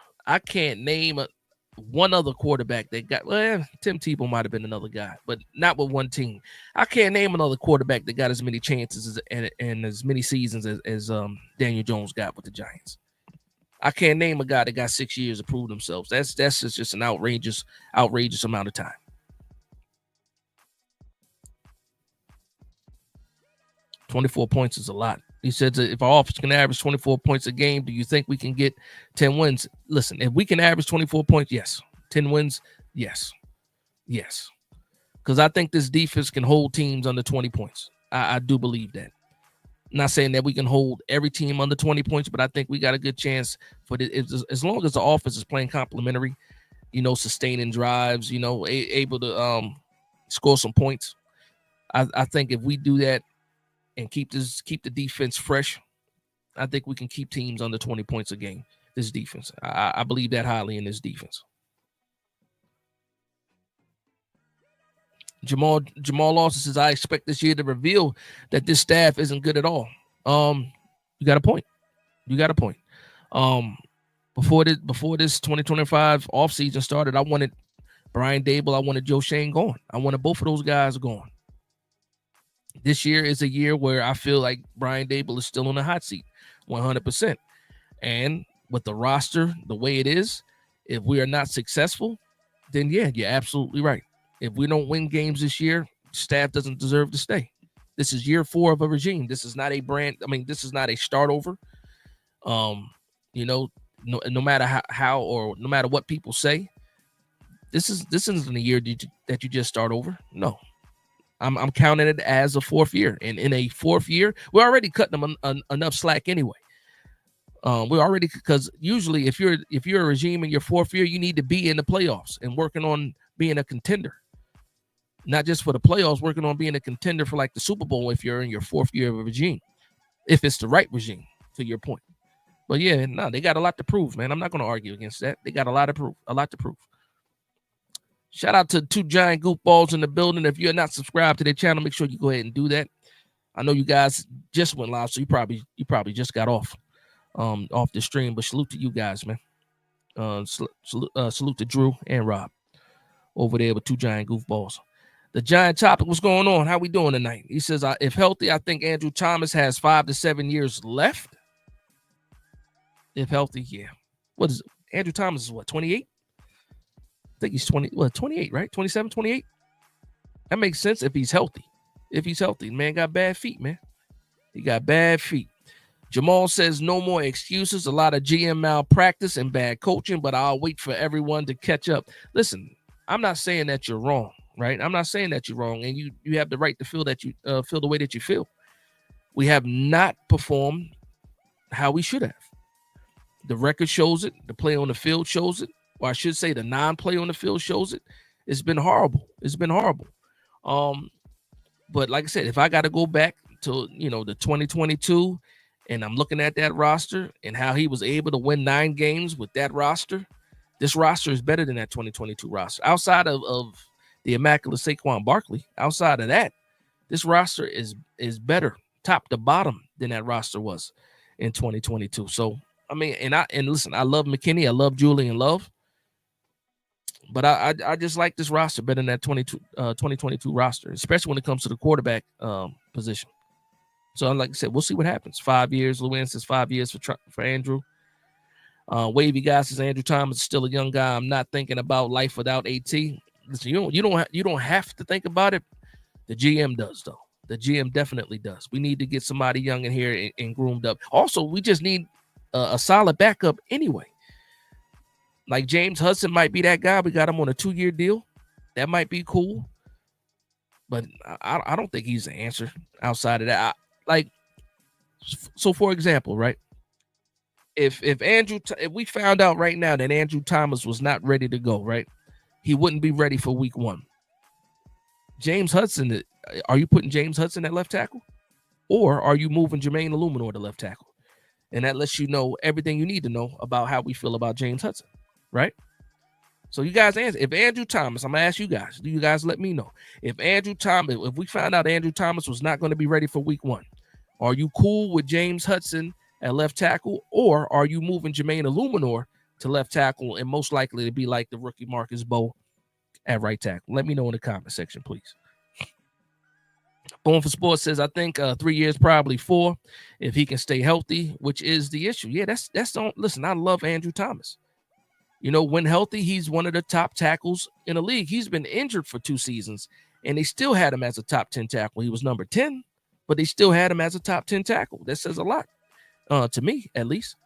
one other quarterback that got, well, Tim Tebow might have been another guy, but not with one team. I can't name another quarterback that got as many chances and as many seasons as Daniel Jones got with the Giants. I can't name a guy that got 6 years to prove themselves. That's just an outrageous amount of time. $24 points is a lot. He said, if our offense can average 24 points a game, do you think we can get 10 wins? Listen, if we can average 24 points, yes. 10 wins, yes. Yes. Because I think this defense can hold teams under 20 points. I do believe that. I'm not saying that we can hold every team under 20 points, but I think we got a good chance for it. As long as the offense is playing complementary, you know, sustaining drives, you know, able to score some points. I think if we do that, and keep the defense fresh, I think we can keep teams under 20 points a game. This defense, I believe that highly in this defense. Jamal Lawson says, I expect this year to reveal that this staff isn't good at all. You got a point. Before this 2025 offseason started, I wanted Brian Dable, I wanted Joe Shane gone. I wanted both of those guys gone. This year is a year where I feel like Brian Dable is still on the hot seat, 100%. And with the roster the way it is, if we are not successful, then yeah, you're absolutely right. If we don't win games this year, staff doesn't deserve to stay. This is year 4 of a regime. This is not a this is not a start over. You know, no matter how or no matter what people say, this isn't a year that you just start over. No. I'm counting it as a 4th year, and in a 4th year, we're already cutting them enough slack anyway. Because usually if you're a regime in your 4th year, you need to be in the playoffs and working on being a contender, not just for the playoffs, working on being a contender for like the Super Bowl if you're in your 4th year of a regime, if it's the right regime, to your point. But yeah, no, they got a lot to prove, man. I'm not going to argue against that. They got a lot to prove. Shout out to 2 giant goofballs in the building. If you're not subscribed to their channel, make sure you go ahead and do that. I know you guys just went live, so you probably just got off the stream. But salute to you guys, man. Salute to Drew and Rob over there with 2 giant goofballs. The giant topic, what's going on? How we doing tonight? He says, if healthy, I think Andrew Thomas has 5 to 7 years left. If healthy, yeah. What is it? Andrew Thomas is what, 28? I think he's 28, right? 27, 28? That makes sense if he's healthy. Man got bad feet, man. He got bad feet. Jamal says no more excuses, a lot of GM malpractice and bad coaching, but I'll wait for everyone to catch up. Listen, I'm not saying that you're wrong, right? I'm not saying that you're wrong, and you have the right to feel that you feel the way that you feel. We have not performed how we should have. The record shows it. The play on the field shows it. Or I should say the non-play on the field shows it. It's been horrible. It's been horrible. But like I said, if I got to go back to, the 2022 and I'm looking at that roster and how he was able to win 9 games with that roster, this roster is better than that 2022 roster. Outside of the immaculate Saquon Barkley, outside of that, this roster is better top to bottom than that roster was in 2022. So, I mean, and listen, I love McKinney. I love Julian Love. But I just like this roster better than that 2022 roster, especially when it comes to the quarterback position. So, like I said, we'll see what happens. 5 years. Luann says 5 years for Andrew. Wavy guy says Andrew Thomas is still a young guy. I'm not thinking about life without AT. Listen, you don't have to think about it. The GM does, though. The GM definitely does. We need to get somebody young in here and groomed up. Also, we just need a solid backup anyway. Like James Hudson might be that guy. We got him on a 2-year deal. That might be cool. But I don't think he's the answer outside of that. So for example, right? If we found out right now that Andrew Thomas was not ready to go, right? He wouldn't be ready for week 1. James Hudson, are you putting James Hudson at left tackle? Or are you moving Jermaine Illuminor to left tackle? And that lets you know everything you need to know about how we feel about James Hudson. Right? So you guys answer. If Andrew Thomas, I'm going to ask you guys, do you guys let me know? If we found out Andrew Thomas was not going to be ready for week 1, are you cool with James Hudson at left tackle, or are you moving Jermaine Illuminor to left tackle and most likely to be like the rookie Marcus Bowe at right tackle? Let me know in the comment section, please. Born for Sports says, I think 3 years, probably 4, if he can stay healthy, which is the issue. Yeah, that's listen, I love Andrew Thomas. When healthy, he's one of the top tackles in the league. He's been injured for 2 seasons, and they still had him as a top 10 tackle. He was number 10, but they still had him as a top 10 tackle. That says a lot, to me, at least.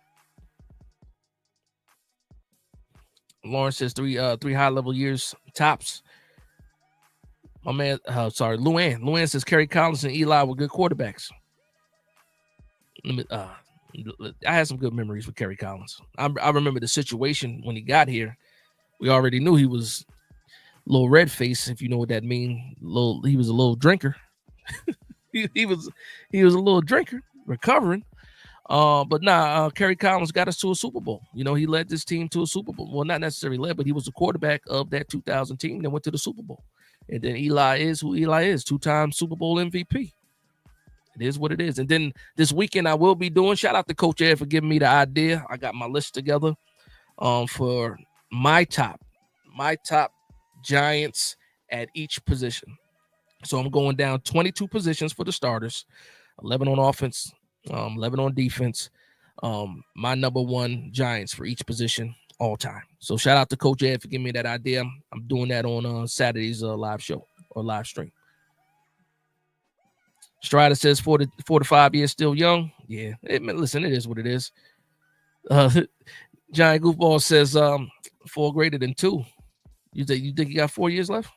Lawrence says 3 high-level years tops. My man, Luann. Luann says Kerry Collins and Eli were good quarterbacks. I had some good memories with Kerry Collins. I remember the situation when he got here. We already knew he was a little red face, if you know what that means. He was a little drinker. he was a little drinker, recovering. But Kerry Collins got us to a Super Bowl. He led this team to a Super Bowl. Well, not necessarily led, but he was the quarterback of that 2000 team that went to the Super Bowl. And then Eli is who Eli is, 2-time Super Bowl MVP. It is what it is. And then this weekend I will be doing, shout out to Coach Ed for giving me the idea. I got my list together for my top Giants at each position. So I'm going down 22 positions for the starters, 11 on offense, 11 on defense. My number 1 Giants for each position all time. So shout out to Coach Ed for giving me that idea. I'm doing that on Saturday's live show or live stream. Strider says 4 to 5 years still young. Yeah, listen, it is what it is. Giant Goofball says 4 greater than 2. You think you got 4 years left?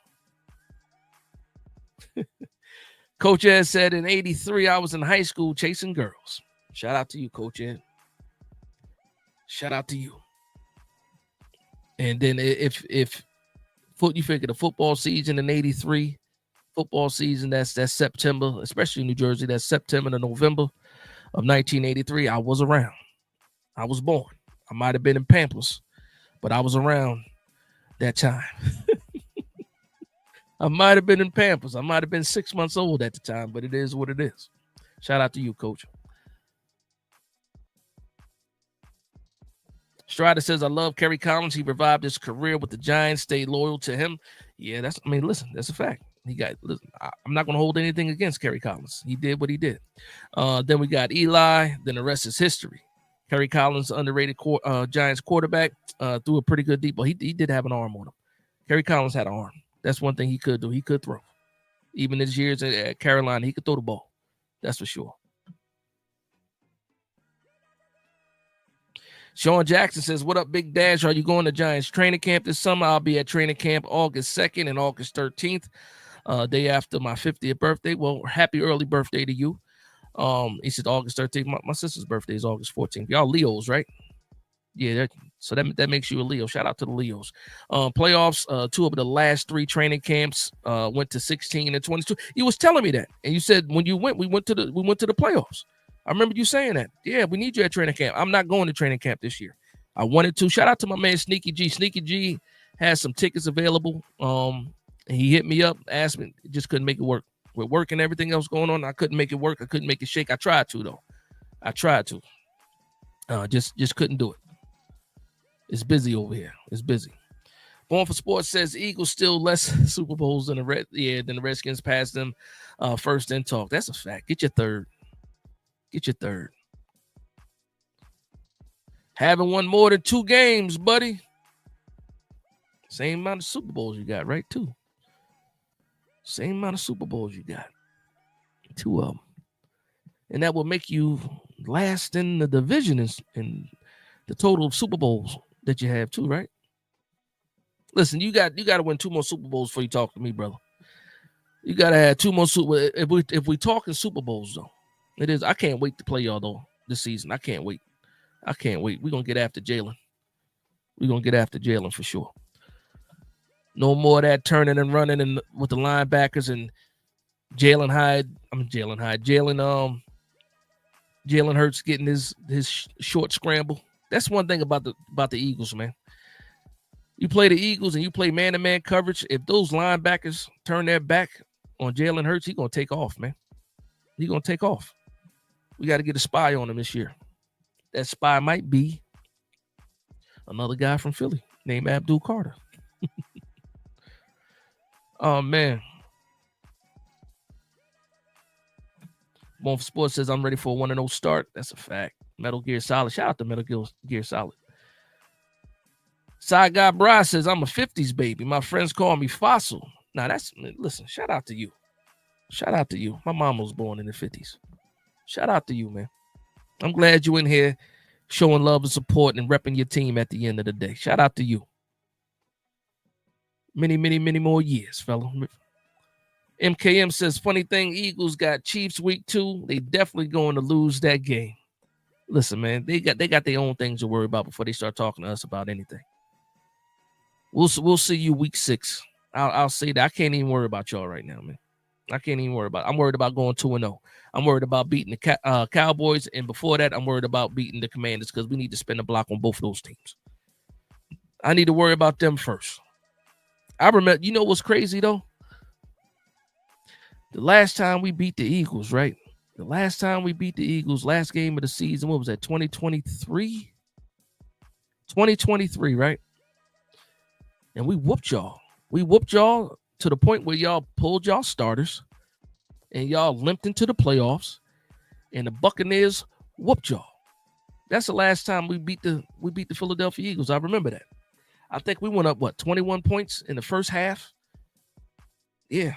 Coach Ed said in 83, I was in high school chasing girls. Shout out to you, Coach Ed. Shout out to you. And then if you figure the football season in 83, football season, that's September, especially in New Jersey, that's September to November of 1983. I was around. I was born. I might have been in Pampers, but I was around that time. I might have been in Pampers. I might have been 6 months old at the time, but it is what it is. Shout out to you, Coach. Strider says, I love Kerry Collins. He revived his career with the Giants. Stayed loyal to him. Yeah, listen, that's a fact. I'm not going to hold anything against Kerry Collins. He did what he did. Then we got Eli. Then the rest is history. Kerry Collins, underrated Giants quarterback, threw a pretty good deep ball. He did have an arm on him. Kerry Collins had an arm. That's one thing he could do. He could throw. Even his years at Carolina, he could throw the ball. That's for sure. Sean Jackson says, what up, Big Dash? Are you going to Giants training camp this summer? I'll be at training camp August 2nd and August 13th, day after my 50th birthday. Well, happy early birthday to you. He said August 13th. My sister's birthday is August 14th. Y'all Leos, right? Yeah, so that makes you a Leo. Shout out to the Leos. Playoffs, 2 of the last 3 training camps went to 16 and 22. You was telling me that, and you said when you went, we went to the playoffs. I remember you saying that. Yeah, we need you at training camp. I'm not going to training camp this year. I wanted to. Shout out to my man Sneaky G. Sneaky G has some tickets available. He hit me up, asked me, just couldn't make it work. With work and everything else going on, I couldn't make it work. I couldn't make it shake. I tried to though. Just couldn't do it. It's busy over here. It's busy. Born for Sports says Eagles still less Super Bowls than the Redskins passed them first in talk. That's a fact. Get your third. Having won more than 2 games, buddy. Same amount of Super Bowls you got, right? 2. Same amount of Super Bowls you got. 2 of them. And that will make you last in the division in the total of Super Bowls that you have too, right? Listen, you got to win 2 more Super Bowls before you talk to me, brother. You got to have 2 more Super. If we talking Super Bowls though, it is. I can't wait to play y'all though this season. I can't wait. We're gonna get after Jalen. For sure. No more of that turning and running with the linebackers and Jalen Hurts getting his short scramble. That's one thing about the Eagles, man. You play the Eagles and you play man-to-man coverage. If those linebackers turn their back on Jalen Hurts, he's going to take off, man. He's going to take off. We got to get a spy on him this year. That spy might be another guy from Philly named Abdul Carter. Oh, man. Born for Sports says, I'm ready for a 1-0 start. That's a fact. Metal Gear Solid. Shout out to Metal Gear Solid. Side Guy Bry says, I'm a 50s baby. My friends call me Fossil. Now, listen, shout out to you. My mom was born in the 50s. Shout out to you, man. I'm glad you in here showing love and support and repping your team at the end of the day. Shout out to you. Many, many, many more years, fella. MKM says, funny thing, Eagles got Chiefs week 2. They definitely going to lose that game. Listen, man, they got their own things to worry about before they start talking to us about anything. We'll see you week 6. I'll say that. I can't even worry about y'all right now, man. I'm worried about going 2-0. I'm worried about beating the Cowboys, and before that, I'm worried about beating the Commanders because we need to spend a block on both of those teams. I need to worry about them first. I remember, you know what's crazy though? The last time we beat the Eagles, right? Last game of the season, what was that, 2023? 2023, right? And we whooped y'all. To the point where y'all pulled y'all starters and y'all limped into the playoffs and the Buccaneers whooped y'all. That's the last time we beat the Philadelphia Eagles. I remember that. I think we went up, 21 points in the first half? Yeah.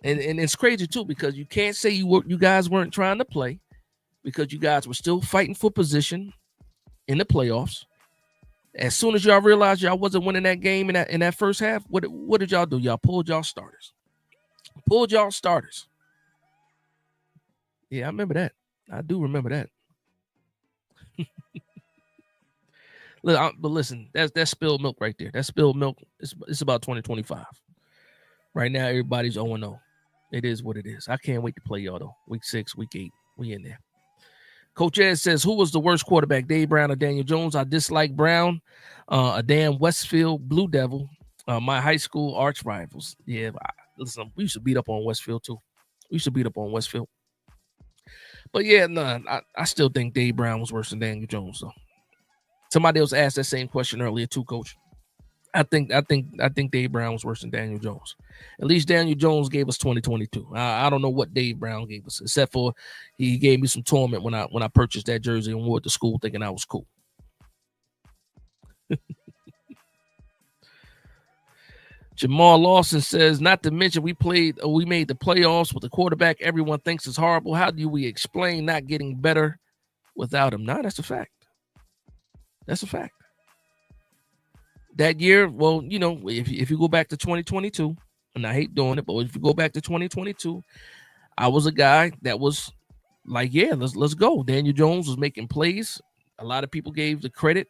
And it's crazy, too, because you can't say you guys weren't trying to play because you guys were still fighting for position in the playoffs. As soon as y'all realized y'all wasn't winning that game in that first half, what did y'all do? Y'all pulled y'all starters. Yeah, I remember that. I do remember that. Look, but listen, that's spilled milk right there. That spilled milk. It's about 2025. Right now, everybody's 0-0. It is what it is. I can't wait to play y'all, though. Week 6, week 8, we in there. Coach Ed says, who was the worst quarterback, Dave Brown or Daniel Jones? I dislike Brown, a damn Westfield Blue Devil, my high school arch rivals. Yeah, listen, we used to beat up on Westfield, too. But, yeah, I still think Dave Brown was worse than Daniel Jones, though. Somebody else asked that same question earlier, too, Coach. I think Dave Brown was worse than Daniel Jones. At least Daniel Jones gave us 2022. I don't know what Dave Brown gave us, except for he gave me some torment when I purchased that jersey and wore it to school thinking I was cool. Jamal Lawson says, not to mention we made the playoffs with a quarterback everyone thinks is horrible. How do we explain not getting better without him? Nah, that's a fact. That's a fact. That year, well, if you go back to 2022, and I hate doing it, but if you go back to 2022, I was a guy that was like, yeah, let's go. Daniel Jones was making plays. A lot of people gave the credit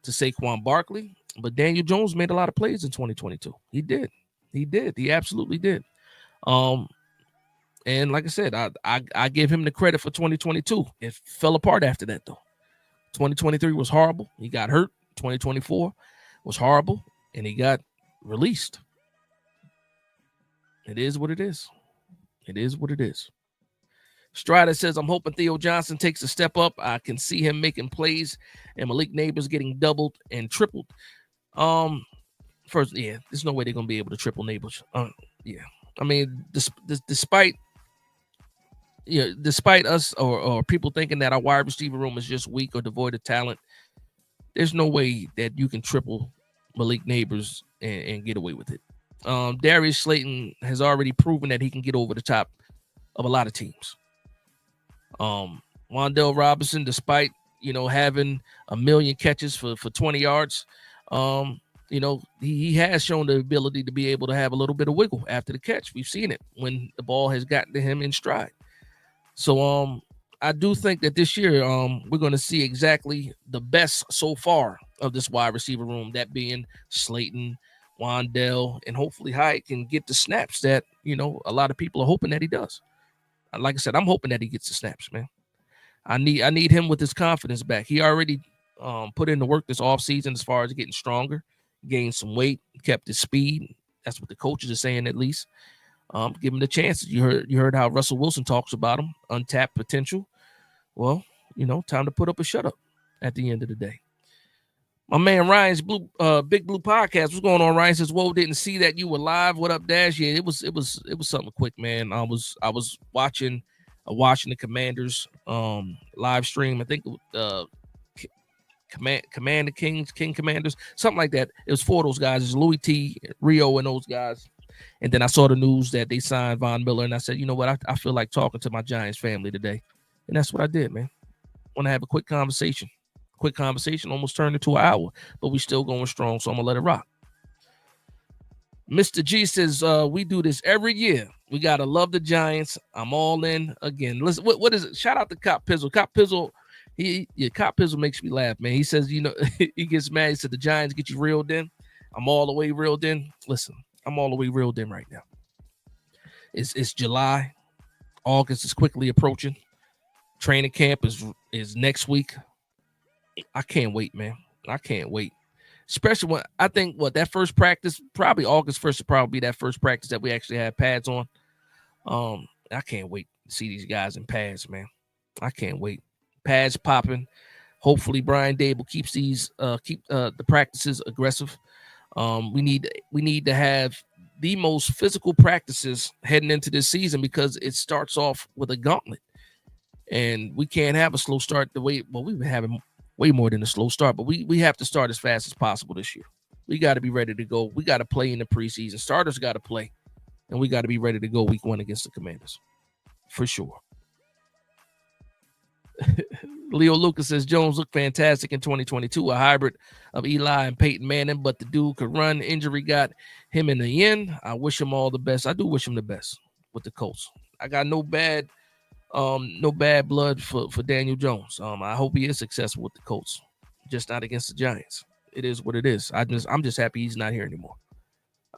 to Saquon Barkley, but Daniel Jones made a lot of plays in 2022. He did. He absolutely did. And like I said, I give him the credit for 2022. It fell apart after that, though. 2023 was horrible. He got hurt. 2024 was horrible, and he got released. It is what it is. It is what it is. Strider says, I'm hoping Theo Johnson takes a step up. I can see him making plays and Malik Neighbors getting doubled and tripled. First, yeah, there's no way they're going to be able to triple Neighbors. Yeah. I mean, despite us or people thinking that our wide receiver room is just weak or devoid of talent, there's no way that you can triple Malik Neighbors and get away with it. Darius Slayton has already proven that he can get over the top of a lot of teams. Wan'Dale Robinson, despite having a million catches for 20 yards, he has shown the ability to be able to have a little bit of wiggle after the catch. We've seen it when the ball has gotten to him in stride. So I do think that this year we're going to see exactly the best so far of this wide receiver room, that being Slayton, Wan'Dale, and hopefully Hyatt can get the snaps that a lot of people are hoping that he does. Like I said, I'm hoping that he gets the snaps, man. I need him with his confidence back. He already put in the work this offseason as far as getting stronger, gained some weight, kept his speed. That's what the coaches are saying, at least. Give him the chances. You heard how Russell Wilson talks about him, untapped potential. Well, time to put up a shut up at the end of the day. My man Ryan's Big Blue Podcast. What's going on, Ryan? Says, whoa, didn't see that you were live. What up, Dash? Yeah, it was something quick, man. I was watching the Commanders live stream. I think Command the Kings, King Commanders, something like that. It was four of those guys. It's Louis T, Rio, and those guys. And then I saw the news that they signed Von Miller, and I said, you know what? I feel like talking to my Giants family today. And that's what I did, man. Want to have a quick conversation. Almost turned into an hour, but we still going strong, so I'm gonna let it rock. Mr. G says, we do this every year. We gotta love the Giants. I'm all in again. Listen, what is it? Shout out to Cop Pizzle. Cop Pizzle, Cop Pizzle makes me laugh, man. He says, he gets mad. He said the Giants get you reeled in. I'm all the way reeled in. Listen, I'm all the way reeled in right now. It's July. August is quickly approaching. Training camp is next week. I can't wait, man. I can't wait. Especially when I think that first practice, probably August 1st will probably be that first practice that we actually have pads on. I can't wait to see these guys in pads, man. I can't wait. Pads popping. Hopefully Brian Dable keeps the practices aggressive. We need to have the most physical practices heading into this season because it starts off with a gauntlet. And we can't have a slow start we've been having way more than a slow start, but we have to start as fast as possible this year. We got to be ready to go. We got to play in the preseason. Starters got to play, and we got to be ready to go week 1 against the Commanders, for sure. Leo Lucas says, Jones looked fantastic in 2022, a hybrid of Eli and Peyton Manning, but the dude could run. Injury got him in the end. I wish him all the best. I do wish him the best with the Colts. I got no bad blood for Daniel Jones. I hope he is successful with the Colts, just not against the Giants. It is what it is. I'm just happy he's not here anymore.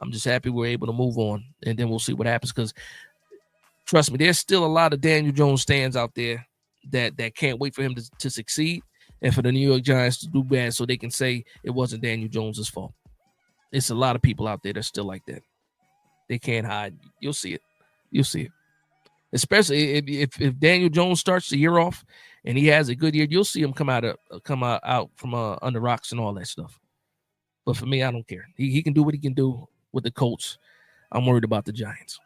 I'm just happy we're able to move on, and then we'll see what happens. Because trust me, there's still a lot of Daniel Jones stands out there that can't wait for him to succeed and for the New York Giants to do bad so they can say it wasn't Daniel Jones's fault. It's a lot of people out there that's still like that. They can't hide. You'll see it. You'll see it. Especially if Daniel Jones starts the year off and he has a good year, you'll see him come out from under rocks and all that stuff. But for me, I don't care. He can do what he can do with the Colts. I'm worried about the Giants.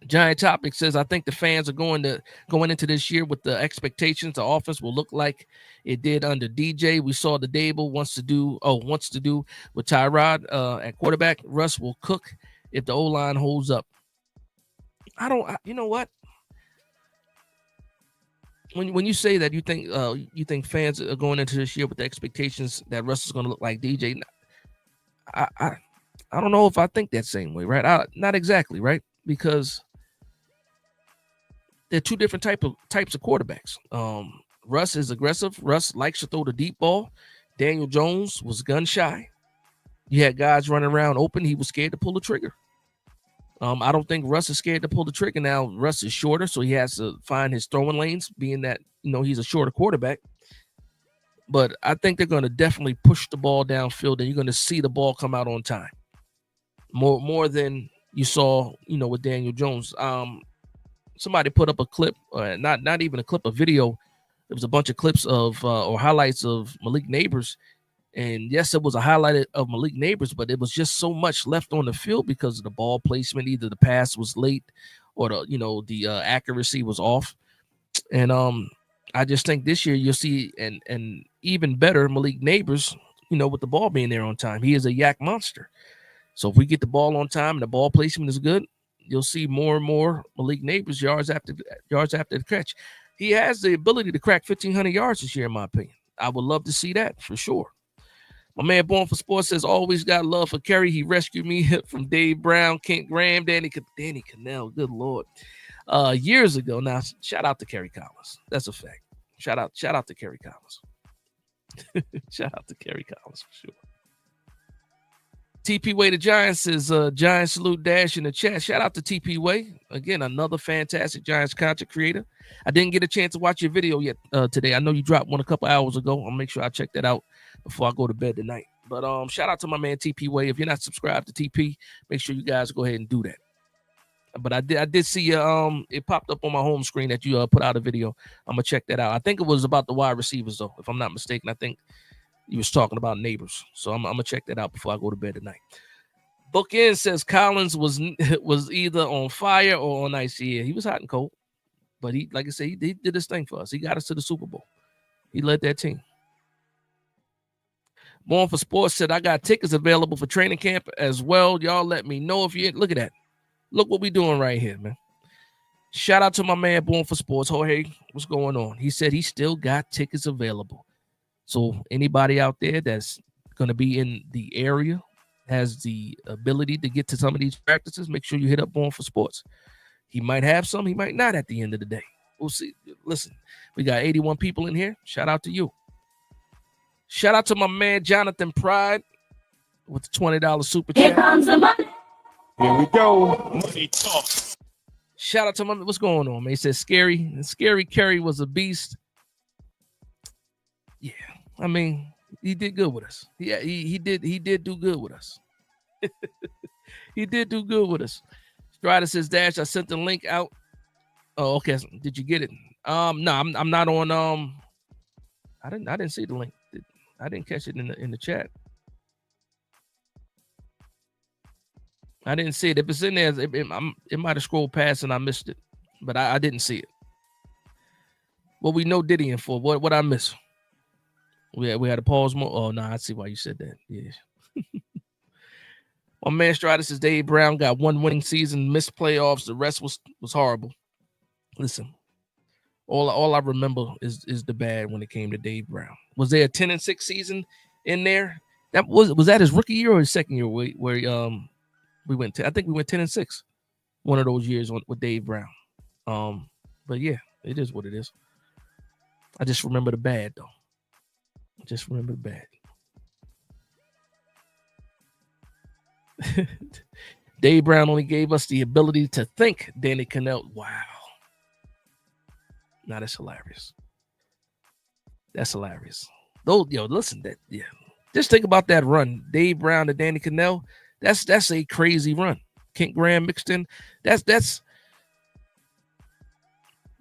Giant Topic says, I think the fans are going into this year with the expectations the offense will look like it did under DJ. We saw the Dable wants to do with Tyrod at quarterback. Russ will cook if the O-line holds up. You know what? when you say that, you think fans are going into this year with the expectations that Russ is going to look like DJ. I don't know if I think that same way, right? Not exactly, right? Because they're two different types of quarterbacks. Russ is aggressive. Russ likes to throw the deep ball. Daniel Jones was gun shy. You had guys running around open. He was scared to pull the trigger. I don't think Russ is scared to pull the trigger. Now, Russ is shorter, so he has to find his throwing lanes, being that, he's a shorter quarterback. But I think they're going to definitely push the ball downfield, and you're going to see the ball come out on time. More than you saw, with Daniel Jones. Somebody put up a clip, not even a clip, a video. There was a bunch of clips of or highlights of Malik Neighbors. And yes, it was a highlight of Malik Neighbors, but it was just so much left on the field because of the ball placement. Either the pass was late or the accuracy was off. And I just think this year you'll see an even better Malik Neighbors, with the ball being there on time. He is a yak monster. So if we get the ball on time and the ball placement is good, you'll see more and more Malik Neighbors yards after the catch. He has the ability to crack 1,500 yards this year, in my opinion. I would love to see that for sure. My man Born for Sports says, always got love for Kerry. He rescued me from Dave Brown, Kent Graham, Danny Cannell. Good Lord. Years ago. Now, shout out to Kerry Collins. That's a fact. Shout out to Kerry Collins. Shout out to Kerry Collins for sure. TP Way the Giants says, Giants salute Dash in the chat. Shout out to TP Way. Again, another fantastic Giants content creator. I didn't get a chance to watch your video yet today. I know you dropped one a couple hours ago. I'll make sure I check that out before I go to bed tonight. But shout out to my man TP Way. If you're not subscribed to TP, make sure you guys go ahead and do that. But I did see it popped up on my home screen that you put out a video. I'm gonna check that out. I think it was about the wide receivers though, if I'm not mistaken. I think you was talking about Neighbors. So I'm gonna check that out before I go to bed tonight. Bookend says Collins was either on fire or on ice. Yeah, he was hot and cold. But he, like I said, he did this thing for us. He got us to the Super Bowl. He led that team. Born for Sports said, I got tickets available for training camp as well. Y'all let me know if you look at that. Look what we doing right here, man. Shout out to my man Born for Sports. Jorge, what's going on? He said he still got tickets available. So anybody out there that's going to be in the area, has the ability to get to some of these practices, make sure you hit up Born for Sports. He might have some, he might not at the end of the day. We'll see. Listen, we got 81 people in here. Shout out to you. Shout out to my man Jonathan Pride with the $20 super chat. Here comes the money. Here we go. Money talk. Shout out to my man. What's going on, man? He says Scary Kerry was a beast. Yeah, I mean, he did good with us. Yeah, he did do good with us. He did do good with us. Strider says, Dash, I sent the link out. Oh, okay. Did you get it? No, I'm not on. I didn't see the link. I didn't catch it in the chat. I didn't see it. If it's in there, it might have scrolled past and I missed it, but I didn't see it. What we know Diddy in for? What I miss? We had to pause more. Oh no, I see why you said that. Yeah. My man Strider says Dave Brown got one winning season, missed playoffs. The rest was horrible. Listen, all I remember is the bad when it came to Dave Brown. Was there a 10-6 season in there? That was that his rookie year or his second year where we went to? I think we went 10-6. One of those years with Dave Brown. But yeah, it is what it is. I just remember the bad though. Just remember the bad. Dave Brown only gave us the ability to think. Danny Cannell. Wow. Now that's hilarious. That's hilarious. Listen, just think about that run. Dave Brown to Danny Cannell. That's a crazy run. Kent Graham mixed in. That's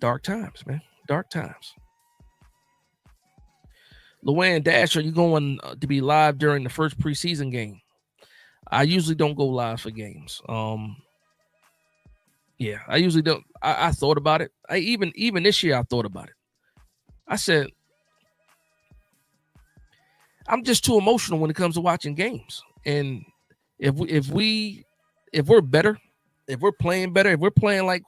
dark times, man. Dark times. Luann Dash, are you going to be live during the first preseason game? I usually don't go live for games. Yeah, I usually don't. I thought about it. Even this year, I thought about it. I said, I'm just too emotional when it comes to watching games. And if we're better, if we're playing better, if we're playing like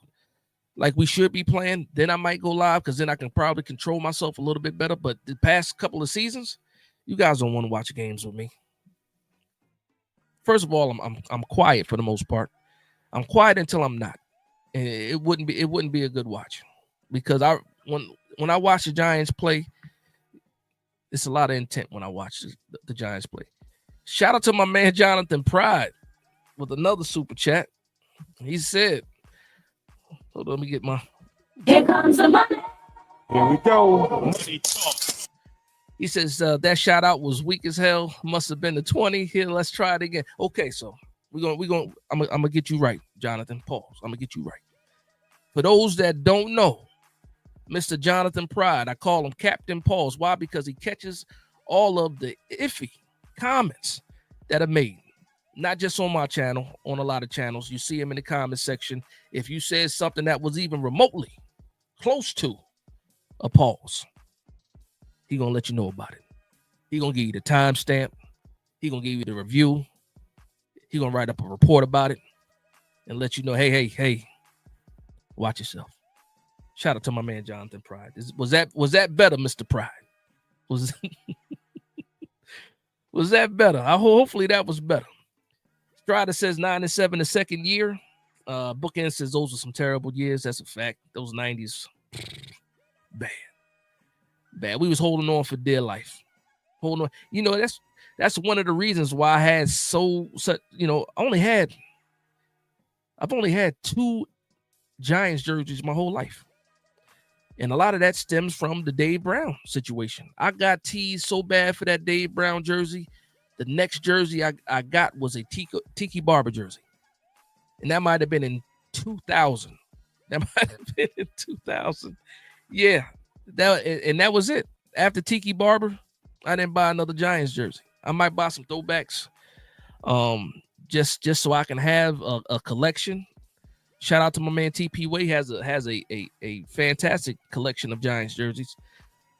like we should be playing, then I might go live because then I can probably control myself a little bit better. But the past couple of seasons, you guys don't want to watch games with me. First of all, I'm quiet for the most part. I'm quiet until I'm not. And it wouldn't be a good watch, because when I watch the Giants play, it's a lot of intent when I watch the Giants play. Shout out to my man Jonathan Pride with another super chat. He said, hold on, let me get my. Here comes the money. Here we go. Money talk. He says that shout out was weak as hell. Must have been the 20. Here, let's try it again. Okay, so I'm gonna get you right, Jonathan. Pause. I'm gonna get you right. For those that don't know, Mr. Jonathan Pride, I call him Captain Pause. Why? Because he catches all of the iffy comments that are made. Not just on my channel, on a lot of channels. You see him in the comment section. If you said something that was even remotely close to a pause, he gonna let you know about it. He gonna give you the timestamp. He gonna give you the review. He gonna write up a report about it and let you know, hey, watch yourself. Shout out to my man Jonathan Pride. Was that better, Mr. Pride? Was that better? Hopefully that was better. Strider says 9-7 the second year. Bookend says those are some terrible years. That's a fact. Those 90s, bad. We was holding on for dear life. Holding on. You know, that's one of the reasons why I had I've only had 2 Giants jerseys my whole life. And a lot of that stems from the Dave Brown situation. I got teased so bad for that Dave Brown jersey. The next jersey I got was a Tiki Barber jersey. And that might have been in 2000. Yeah. That was it. After Tiki Barber, I didn't buy another Giants jersey. I might buy some throwbacks. Just so I can have a collection. Shout out to my man TP Way, has a fantastic collection of Giants jerseys.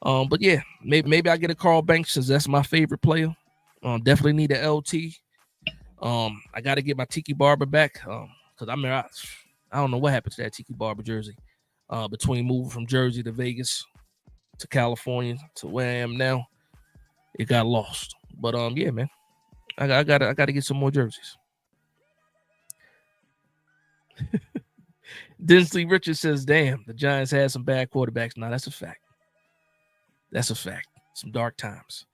But yeah, maybe I get a Carl Banks since that's my favorite player. Definitely need a LT. I got to get my Tiki Barber back because I don't know what happened to that Tiki Barber jersey. Between moving from Jersey to Vegas to California to where I am now, it got lost. But yeah, man, I got to get some more jerseys. Dinsley Richards says, damn, the Giants had some bad quarterbacks. No, that's a fact. That's a fact. Some dark times.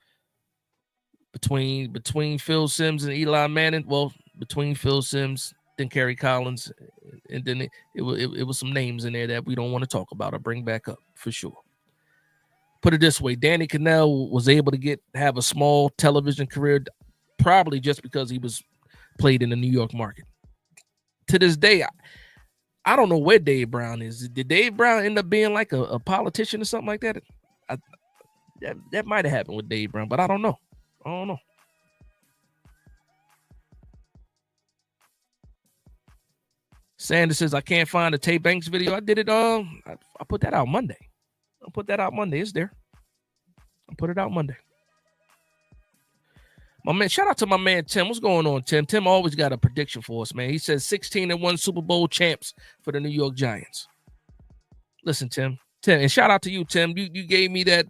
Between Phil Simms and Eli Manning, well, between Phil Simms, then Kerry Collins, and then it was some names in there that we don't want to talk about or bring back up for sure. Put it this way, Danny Cannell was able to have a small television career probably just because he was played in the New York market. To this day, I don't know where Dave Brown is. Did Dave Brown end up being like a politician or something like that? That might have happened with Dave Brown, but I don't know. Sanders says, I can't find the Tay Banks video. I did it. I put that out Monday. It's there. I'll put it out Monday. My man, shout out to my man Tim. What's going on, Tim? Tim always got a prediction for us, man. He says 16-1 Super Bowl champs for the New York Giants. Listen, Tim, and shout out to you, Tim. You gave me that,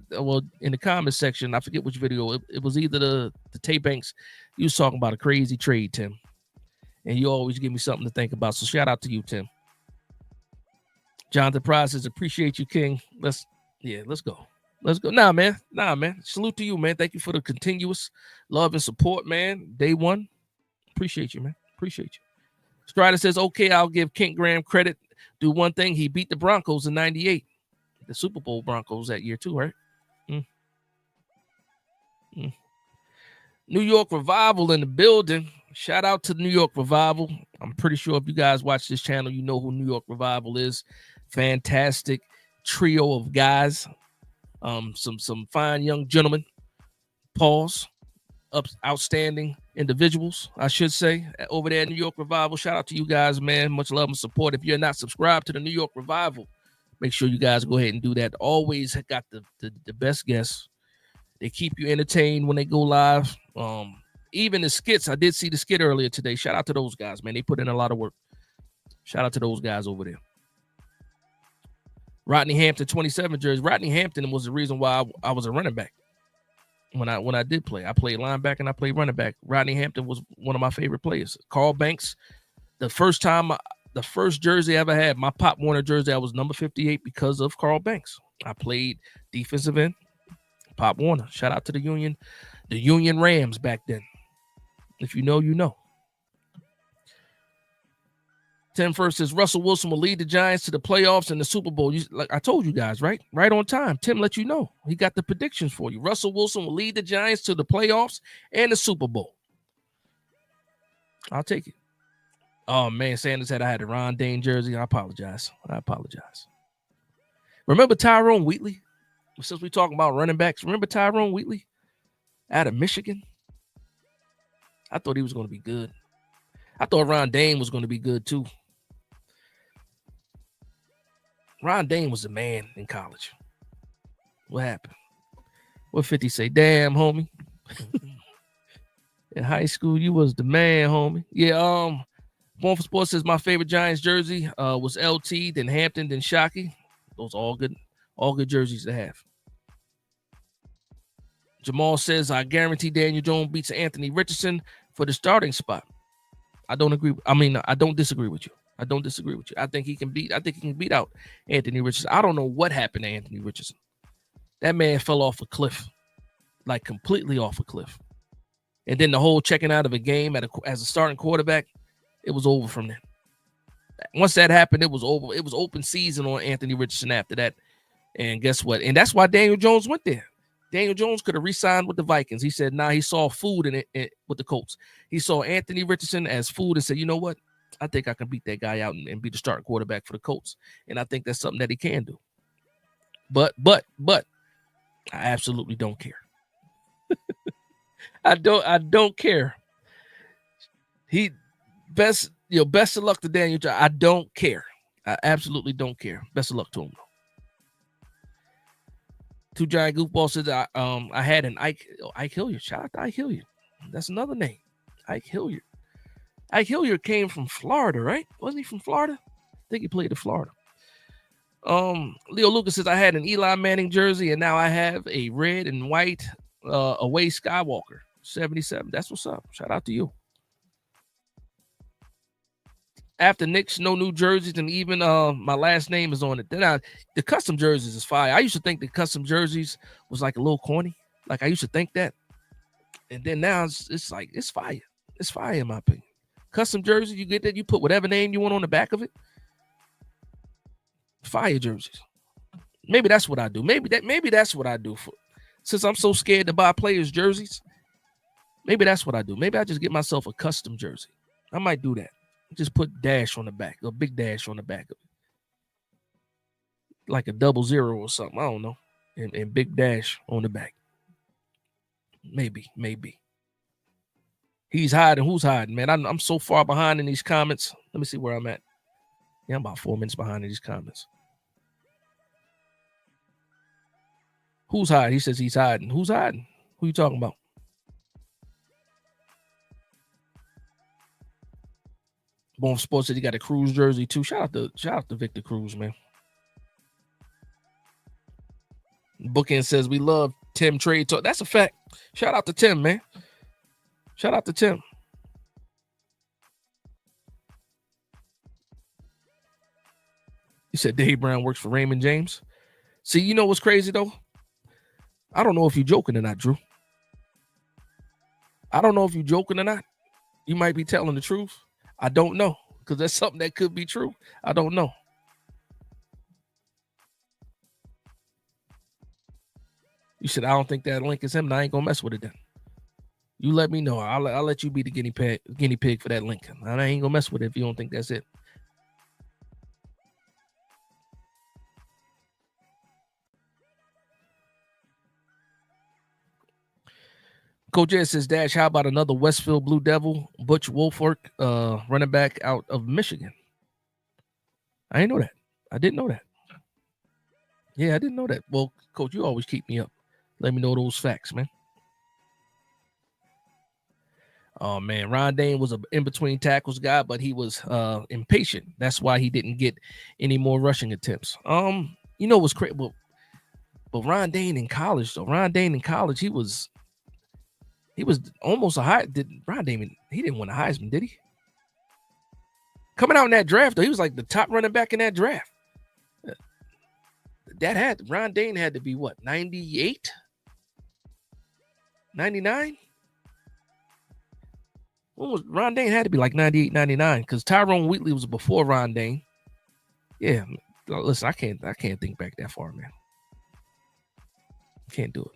in the comment section. I forget which video. It was either the Tay Banks. You was talking about a crazy trade, Tim. And you always give me something to think about. So shout out to you, Tim. Jonathan Price says, appreciate you, King. Let's go. Nah, man. Salute to you, man. Thank you for the continuous love and support, man. Day one. Appreciate you, man. Appreciate you. Strider says, okay, I'll give Kent Graham credit. Do one thing. He beat the Broncos in 98. The Super Bowl Broncos that year too, right? New York Revival in the building. Shout out to the New York Revival. I'm pretty sure if you guys watch this channel, you know who New York Revival is. Fantastic trio of guys. Some fine young gentlemen. Pause. Outstanding individuals, I should say, over there at New York Revival. Shout out to you guys, man. Much love and support. If you're not subscribed to the New York Revival, make sure you guys go ahead and do that. Always got the best guests. They keep you entertained when they go live. Even the skits, I did see the skit earlier today. Shout out to those guys, man. They put in a lot of work. Shout out to those guys over there. Rodney Hampton 27 jersey. Rodney Hampton was the reason why I was a running back. When I did play, I played linebacker and I played running back. Rodney Hampton was one of my favorite players. Carl Banks, the first jersey I ever had, my Pop Warner jersey, I was number 58 because of Carl Banks. I played defensive end, Pop Warner. Shout out to the Union Rams back then. If you know, you know. Tim First says Russell Wilson will lead the Giants to the playoffs and the Super Bowl. Like I told you guys, right on time. Tim let you know. He got the predictions for you. Russell Wilson will lead the Giants to the playoffs and the Super Bowl. I'll take it. Oh, man, Sanders said I had a Ron Dane jersey. I apologize. Remember Tyrone Wheatley? Since we're talking about running backs, remember Tyrone Wheatley out of Michigan? I thought he was going to be good. I thought Ron Dane was going to be good, too. Ron Dane was a man in college. What happened? What 50 say? Damn, homie. In high school, you was the man, homie. Yeah, Born for Sports says my favorite Giants jersey was LT, then Hampton, then Shockey. Those are all good jerseys to have. Jamal says I guarantee Daniel Jones beats Anthony Richardson for the starting spot. I don't disagree with you. I think he can beat out Anthony Richardson. I don't know what happened to Anthony Richardson. That man fell off a cliff, like completely off a cliff. And then the whole checking out of a game as a starting quarterback, it was over from there. Once that happened, it was over. It was open season on Anthony Richardson after that. And guess what? And that's why Daniel Jones went there. Daniel Jones could have re-signed with the Vikings. He said, he saw food in it with the Colts. He saw Anthony Richardson as food and said, you know what? I think I can beat that guy out and be the starting quarterback for the Colts. And I think that's something that he can do. But I absolutely don't care. I don't care. Best of luck to Daniel Jones. I don't care. I absolutely don't care. Best of luck to him. Two Giant Goofball says I had an Ike Hilliard. Shout out to Ike Hilliard. That's another name. Ike Hilliard. Ike Hilliard came from Florida, right? Wasn't he from Florida? I think he played in Florida. Leo Lucas says I had an Eli Manning jersey and now I have a red and white away Skywalker 77. That's what's up. Shout out to you. After Knicks, no new jerseys, and even my last name is on it. Then the custom jerseys is fire. I used to think the custom jerseys was like a little corny. Like I used to think that. And then now it's like it's fire. It's fire in my opinion. Custom jersey, you get that, you put whatever name you want on the back of it. Fire jerseys. Maybe that's what I do. Maybe that's what I do since I'm so scared to buy players' jerseys. Maybe that's what I do. Maybe I just get myself a custom jersey. I might do that. Just put dash on the back, a big dash on the back of it. Like a 00 or something. I don't know. And big dash on the back. Maybe. He's hiding. Who's hiding, man? I'm so far behind in these comments. Let me see where I'm at. Yeah, I'm about 4 minutes behind in these comments. Who's hiding? He says he's hiding. Who's hiding? Who you talking about? Born Sports said he got a Cruz jersey too. Shout out to Victor Cruz, man. Bookend says we love Tim trade talk. That's a fact. Shout out to Tim, man. Shout out to Tim. He said Dave Brown works for Raymond James. See, you know what's crazy though? I don't know if you're joking or not, Drew. I don't know if you're joking or not. You might be telling the truth. I don't know, because that's something that could be true. I don't know. You said, I don't think that link is him, and I ain't going to mess with it then. You let me know. I'll let you be the guinea pig for that link. I ain't going to mess with it if you don't think that's it. Coach Ed says, Dash, how about another Westfield Blue Devil, Butch Wolford, running back out of Michigan? I didn't know that. I didn't know that. Yeah, I didn't know that. Well, Coach, you always keep me up. Let me know those facts, man. Oh, man. Ron Dane was an in-between tackles guy, but he was impatient. That's why he didn't get any more rushing attempts. You know what's crazy? But Ron Dane in college, though. Ron Dane in college, he was almost a high. Ron Dane, he didn't win a Heisman, did he? Coming out in that draft, though, he was like the top running back in that draft. Ron Dane had to be what, 98? 99? Ron Dane had to be like 98, 99, because Tyrone Wheatley was before Ron Dane. Yeah, listen, I can't think back that far, man. Can't do it.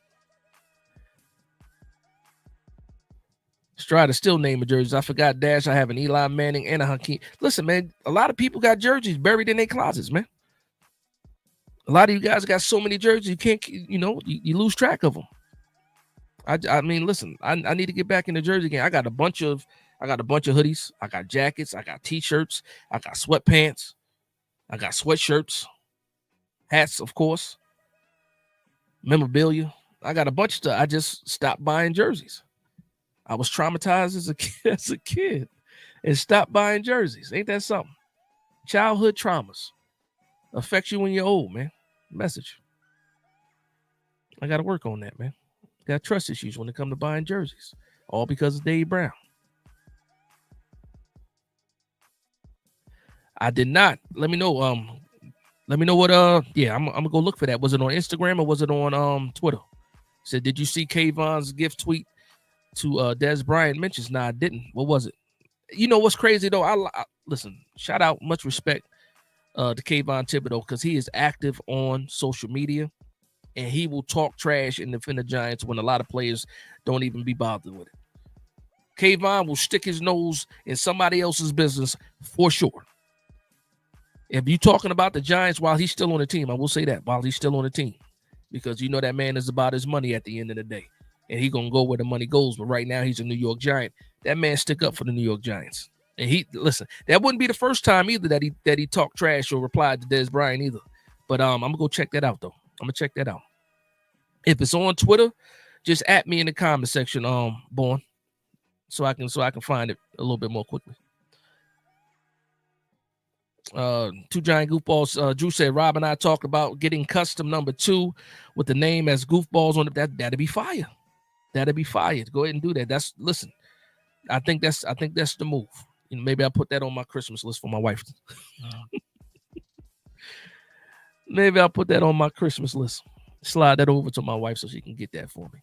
Strider still naming jerseys. I forgot Dash. I have an Eli Manning and a Hakeem. Listen, man, a lot of people got jerseys buried in their closets, man. A lot of you guys got so many jerseys, you can't, you lose track of them. I mean, listen, I need to get back in the jersey game. I got a bunch of hoodies. I got jackets. I got t-shirts. I got sweatpants. I got sweatshirts, hats, of course, memorabilia. I got a bunch of stuff. I just stopped buying jerseys. I was traumatized as a kid and stopped buying jerseys. Ain't that something? Childhood traumas affect you when you're old, man. Message. I got to work on that, man. Got trust issues when it comes to buying jerseys. All because of Dave Brown. I did not. Let me know. Let me know what. Yeah, I'm gonna go look for that. Was it on Instagram or was it on Twitter? Said, did you see Kayvon's gift tweet to Des Bryant mentions? Nah, I didn't. What was it? You know what's crazy though? I listen. Shout out, much respect to Kayvon Thibodeau, because he is active on social media and he will talk trash and defend the Giants when a lot of players don't even be bothered with it. Kayvon will stick his nose in somebody else's business for sure. If you're talking about the Giants while he's still on the team, I will say that, while he's still on the team, because you know that man is about his money at the end of the day, and he's going to go where the money goes. But right now he's a New York Giant. That man stick up for the New York Giants. And listen, that wouldn't be the first time either that he talked trash or replied to Des Bryant either. But I'm going to go check that out, though. I'm going to check that out. If it's on Twitter, just at me in the comment section, Born, so I can find it a little bit more quickly. Two Giant Goofballs. Drew said Rob and I talked about getting custom number 2 with the name as Goofballs on it. That'd be fire. That'd be fire. Go ahead and do that. Listen. I think that's the move. Maybe I'll put that on my Christmas list for my wife. Maybe I'll put that on my Christmas list. Slide that over to my wife so she can get that for me.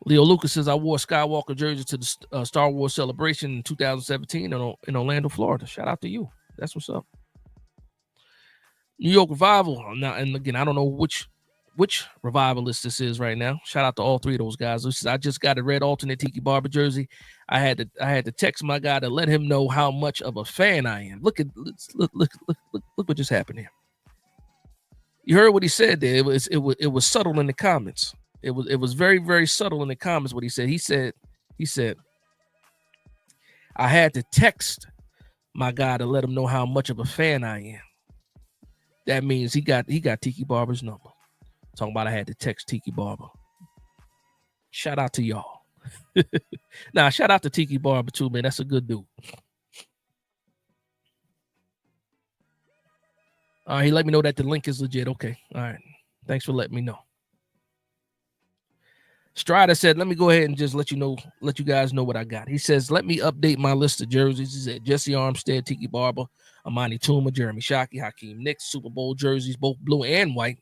Leo Lucas says, I wore a Skywalker jersey to the Star Wars celebration in 2017 in Orlando, Florida. Shout out to you. That's what's up. New York Revival. Now, and again, I don't know which revivalist this is right now. Shout out to all three of those guys. I just got a red alternate Tiki Barber jersey. I had to text my guy to let him know how much of a fan I am. Look what just happened here. You heard what he said there. It was subtle in the comments. It was very, very subtle in the comments what he said. He said, I had to text my guy to let him know how much of a fan I am. That means he got Tiki Barber's number. Talking about I had to text Tiki Barber. Shout out to y'all. Nah, shout out to Tiki Barber too, man. That's a good dude. He let me know that the link is legit. Okay. All right. Thanks for letting me know. Strider said, let me go ahead and just let you guys know what I got. He says, let me update my list of jerseys. He said Jesse Armstead, Tiki Barber, Amani Toomer, Jeremy Shockey, Hakeem Nicks, Super Bowl jerseys, both blue and white.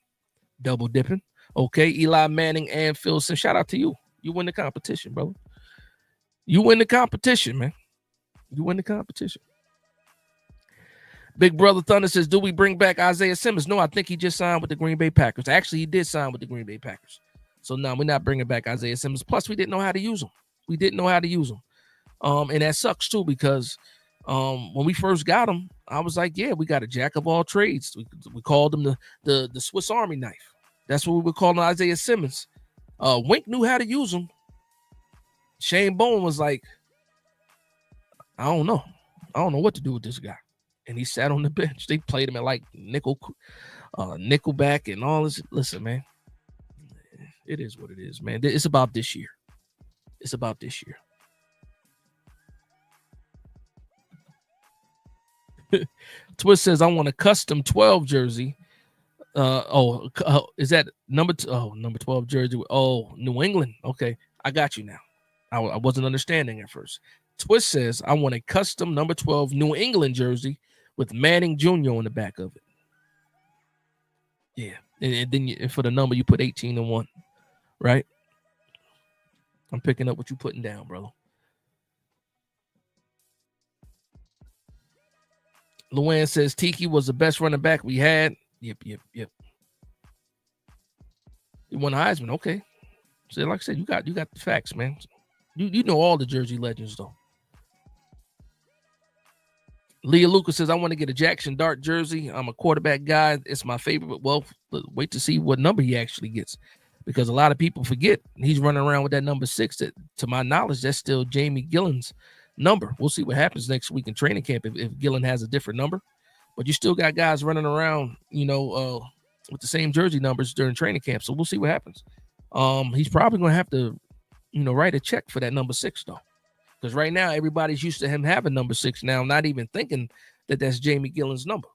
Double dipping. Okay. Eli Manning and Phil Simms. Shout out to you. You win the competition, brother. You win the competition, man. You win the competition. Big Brother Thunder says, do we bring back Isaiah Simmons? No, I think he just signed with the Green Bay Packers. Actually, he did sign with the Green Bay Packers. So no, we're not bringing back Isaiah Simmons. Plus, we didn't know how to use him. And that sucks too, because when we first got him, I was like, yeah, we got a jack of all trades. We called him the Swiss Army knife. That's what we were calling Isaiah Simmons. Wink knew how to use him. Shane Bowen was like, I don't know what to do with this guy. And he sat on the bench. They played him at like nickelback and all this. Listen, man, it is what it is, man. It's about this year. Twist says, I want a custom 12 jersey. Is that number 12 jersey? Oh, New England. Okay, I got you now. I wasn't understanding at first. Twist says, I want a custom number 12 New England jersey with Manning Jr. on the back of it. Yeah, and then for the number, you put 18 and 1, right? I'm picking up what you're putting down, brother. Luann says, Tiki was the best running back we had. Yep. He won Heisman. Okay. So like I said, you got the facts, man. You know all the Jersey legends, though. Leah Lucas says, I want to get a Jackson Dart jersey. I'm a quarterback guy. It's my favorite. But, well, wait to see what number he actually gets, because a lot of people forget he's running around with that number 6. That, to my knowledge, that's still Jamie Gillen's number. We'll see what happens next week in training camp if Gillen has a different number. But you still got guys running around, with the same jersey numbers during training camp. So we'll see what happens. He's probably going to have to, write a check for that number 6, though. Because right now, everybody's used to him having number 6 now, not even thinking that that's Jamie Gillen's number.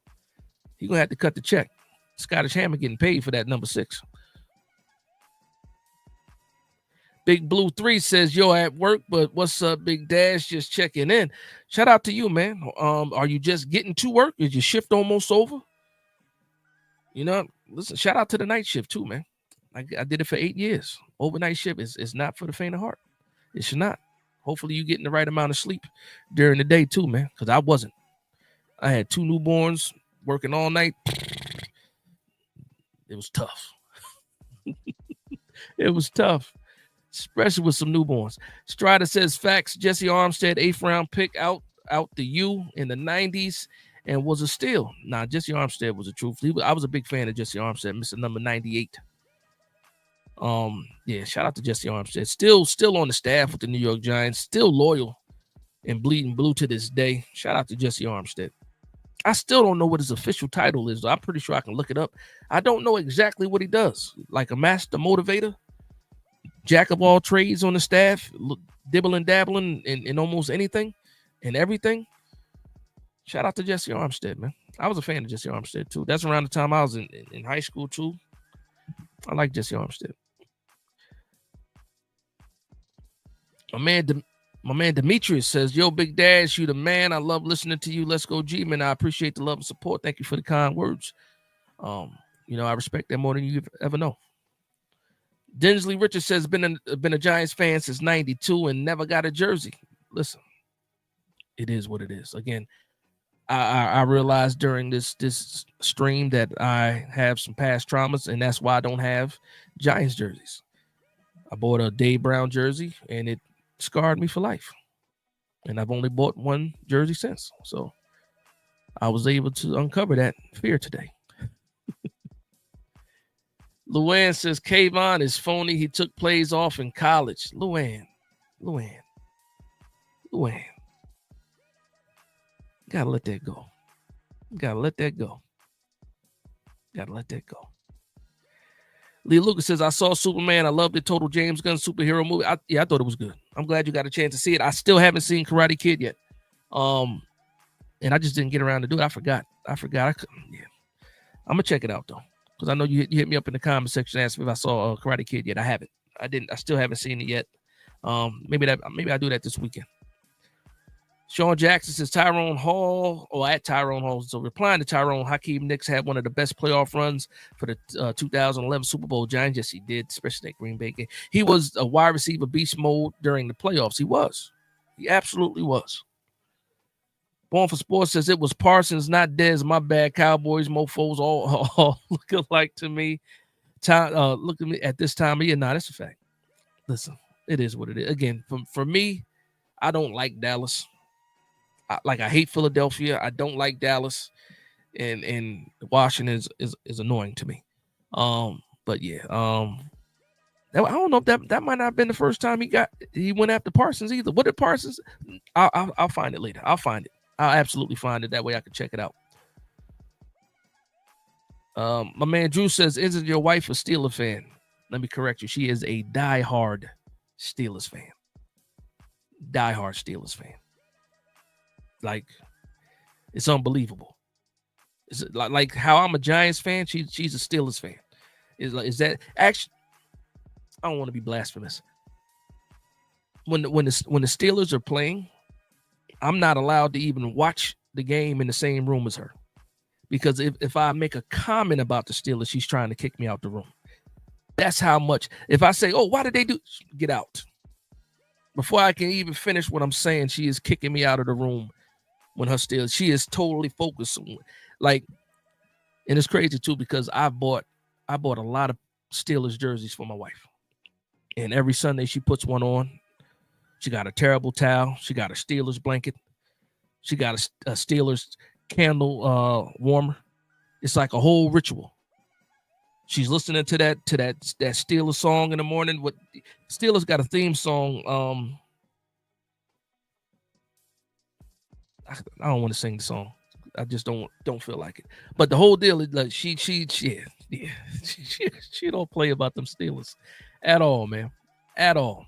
He's going to have to cut the check. Scottish Hammer getting paid for that number 6. Big Blue 3 says, yo, at work, but what's up, Big Dash? Just checking in. Shout out to you, man. Are you just getting to work? Is your shift almost over? Listen, shout out to the night shift too, man. I did it for 8 years. Overnight shift is not for the faint of heart. It should not. Hopefully you getting the right amount of sleep during the day too, man, because I wasn't. I had 2 newborns working all night. It was tough. It was tough, especially with some newborns. Strider says, facts, Jesse Armstead, 8th round pick out the U in the 90s and was a steal. Nah, Jesse Armstead was a truth. I was a big fan of Jesse Armstead, Mr. Number 98. Shout out to Jesse Armstead. Still on the staff with the New York Giants, still loyal and bleeding blue to this day. Shout out to Jesse Armstead. I still don't know what his official title is, though. I'm pretty sure I can look it up. I don't know exactly what he does. Like a master motivator, jack of all trades on the staff, dibbling, dabbling in almost anything and everything. Shout out to Jesse Armstead, man. I was a fan of Jesse Armstead, too. That's around the time I was in high school, too. I like Jesse Armstead. My man Demetrius says, yo, Big Dash, you the man. I love listening to you. Let's go, G, man. I appreciate the love and support. Thank you for the kind words. I respect that more than you ever know. Dinsley Richards says, been a Giants fan since 92 and never got a jersey. Listen, it is what it is. Again, I realized during this stream that I have some past traumas, and that's why I don't have Giants jerseys. I bought a Dave Brown jersey, and it scarred me for life. And I've only bought one jersey since. So I was able to uncover that fear today. Luann says, Kayvon is phony. He took plays off in college. Luann. Gotta let that go. Lee Lucas says, I saw Superman. I loved the total James Gunn superhero movie. I thought it was good. I'm glad you got a chance to see it. I still haven't seen Karate Kid yet. And I just didn't get around to do it. I forgot. I couldn't. Yeah. I'm going to check it out, though. Because I know you hit me up in the comment section and asked me if I saw Karate Kid yet. I haven't. I didn't. I still haven't seen it yet. Maybe I'll do that this weekend. Sean Jackson says Tyrone Hall, at Tyrone Hall. So replying to Tyrone, Hakeem Nicks had one of the best playoff runs for the 2011 Super Bowl Giants. Yes, he did, especially that Green Bay game. He was a wide receiver beast mode during the playoffs. He was. He absolutely was. Born for Sports says it was Parsons, not Dez. My bad. Cowboys, mofos, all look alike to me. Look at me at this time of year. Nah, that's a fact. Listen, it is what it is. Again, for me, I don't like Dallas. I hate Philadelphia. I don't like Dallas, and Washington is annoying to me. But yeah, I don't know if that might not have been the first time he went after Parsons either. What did Parsons? I'll find it later. I'll find it. I'll absolutely find it. That way I can check it out. My man Drew says, isn't your wife a Steelers fan? Let me correct you. She is a diehard Steelers fan. Like, It's unbelievable. Is it like how I'm a Giants fan? She's a Steelers fan. Is that actually? I don't want to be blasphemous. When the Steelers are playing, I'm not allowed to even watch the game in the same room as her, because if I make a comment about the Steelers, she's trying to kick me out the room. That's how much. If I say, "Oh, why did they do?" Get out. Before I can even finish what I'm saying, she is kicking me out of the room. When her Steelers, she is totally focused on, like, and it's crazy too because I bought a lot of Steelers jerseys for my wife, and every Sunday she puts one on. She got a terrible towel. She got a Steelers blanket. She got a Steelers candle warmer. It's like a whole ritual. She's listening to that Steelers song in the morning. What Steelers got a theme song? I don't want to sing the song. I just don't feel like it. But the whole deal is like she don't play about them Steelers at all, man, at all.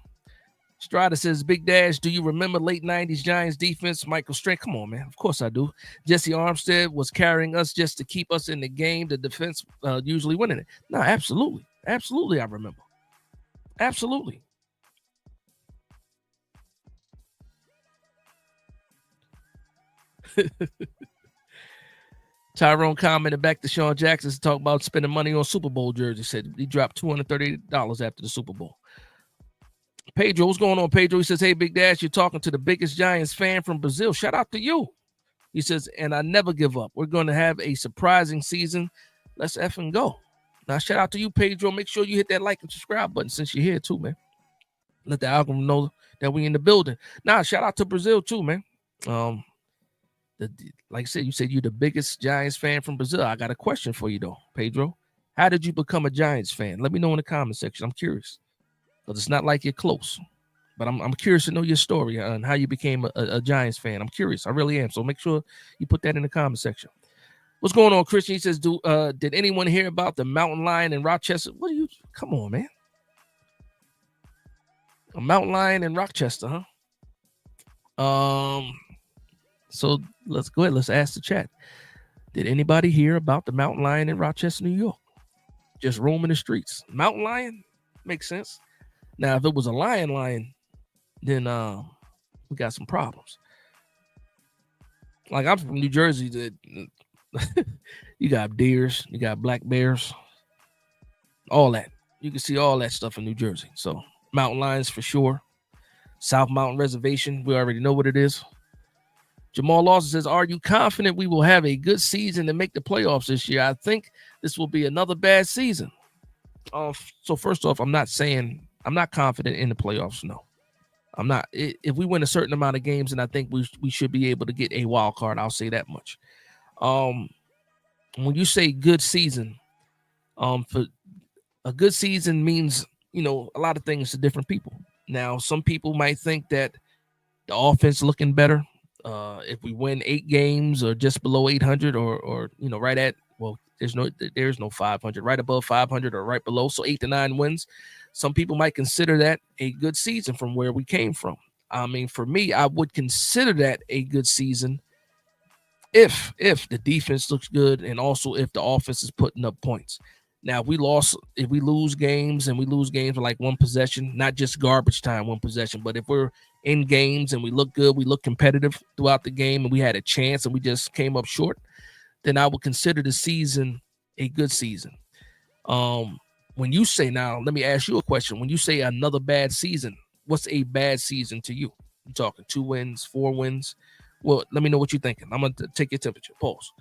Strada says, Big Dash, do you remember late 90s Giants defense? Michael Strahan. Come on, man. Of course I do. Jesse Armstead was carrying us just to keep us in the game. The defense usually winning it. No, absolutely. Absolutely, I remember. Absolutely. Tyrone commented back to Sean Jackson to talk about spending money on Super Bowl jerseys. Said he dropped $230 after the Super Bowl. Pedro, what's going on, Pedro? He says, hey, Big Dash, you're talking to the biggest Giants fan from Brazil. Shout out to you. He says, and I never give up. We're going to have a surprising season. Let's effing go. Now, shout out to you, Pedro. Make sure you hit that like and subscribe button since you're here, too, man. Let the algorithm know that we in the building. Now, shout out to Brazil, too, man. Like I said, you said you're the biggest Giants fan from Brazil. I got a question for you, though, Pedro. How did you become a Giants fan? Let me know in the comment section. I'm curious. Because it's not like you're close. But I'm curious to know your story and how you became a Giants fan. I'm curious. I really am. So make sure you put that in the comment section. What's going on, Christian? He says, did anyone hear about the mountain lion in Rochester? Come on, man. A mountain lion in Rochester, huh? So let's go ahead. Let's ask the chat. Did anybody hear about the mountain lion in Rochester, New York? Just roaming the streets. Mountain lion? Makes sense. Now, if it was a lion, then we got some problems. Like, I'm from New Jersey. You got deers, you got black bears, all that. You can see all that stuff in New Jersey. So, mountain lions for sure. South Mountain Reservation, we already know what it is. Jamal Lawson says, are you confident we will have a good season and make the playoffs this year? I think this will be another bad season. So first off, I'm not confident in the playoffs. No, I'm not. If we win a certain amount of games, and I think we should be able to get a wild card, I'll say that much. When you say good season, for a good season means, a lot of things to different people. Now, some people might think that the offense looking better. If we win 8 games or just below 800 or right at, well, there's no 500, right above 500 or right below. So 8 to 9 wins. Some people might consider that a good season from where we came from. I mean, for me, I would consider that a good season if the defense looks good and also if the offense is putting up points. Now, if we lose games and we lose games with like one possession, not just garbage time, one possession, but if we're in games and we look good, we look competitive throughout the game and we had a chance and we just came up short, then I would consider the season a good season. When you say, now, let me ask you a question. When you say another bad season, what's a bad season to you? You talking 2 wins, 4 wins? Well, let me know what you're thinking. I'm going to take your temperature. Pause.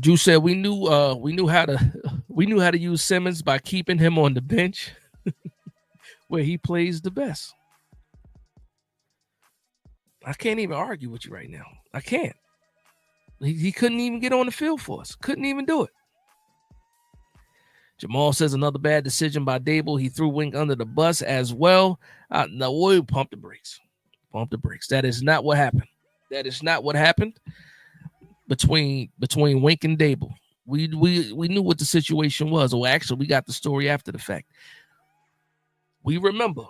Drew said we knew how to use Simmons by keeping him on the bench where he plays the best. I can't even argue with you right now. I can't. He couldn't even get on the field for us. Couldn't even do it. Jamal says another bad decision by Dable. He threw Wink under the bus as well. No, we pump the brakes. Pump the brakes. That is not what happened. That is not what happened between Wink and Dable. We knew what the situation was. Well, actually, we got the story after the fact. We remember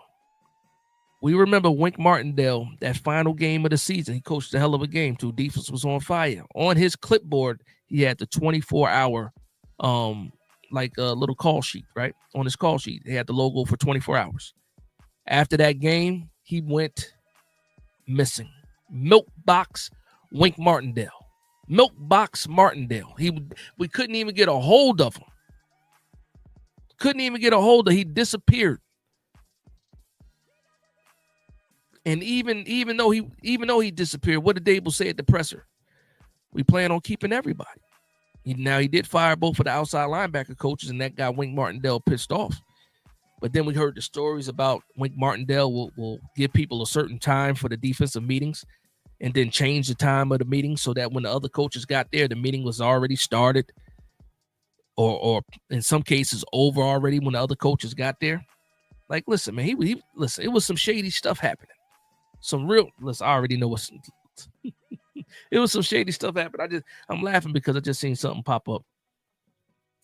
We remember Wink Martindale, that final game of the season. He coached a hell of a game too. Defense was on fire. On his clipboard, he had the 24-hour, like a little call sheet, right? On his call sheet, he had the logo for 24 hours. After that game, he went missing. Milk box Wink Martindale. Milk box Martindale. We couldn't even get a hold of him. He disappeared. And even though he disappeared, what did Dable say at the presser? We plan on keeping everybody. He did fire both of the outside linebacker coaches, and that got Wink Martindale pissed off. But then we heard the stories about Wink Martindale will give people a certain time for the defensive meetings and then change the time of the meeting so that when the other coaches got there, the meeting was already started or in some cases over already when the other coaches got there. Like, listen, man, listen, it was some shady stuff happening. I already know what's it was some shady stuff happening. I'm laughing because I just seen something pop up.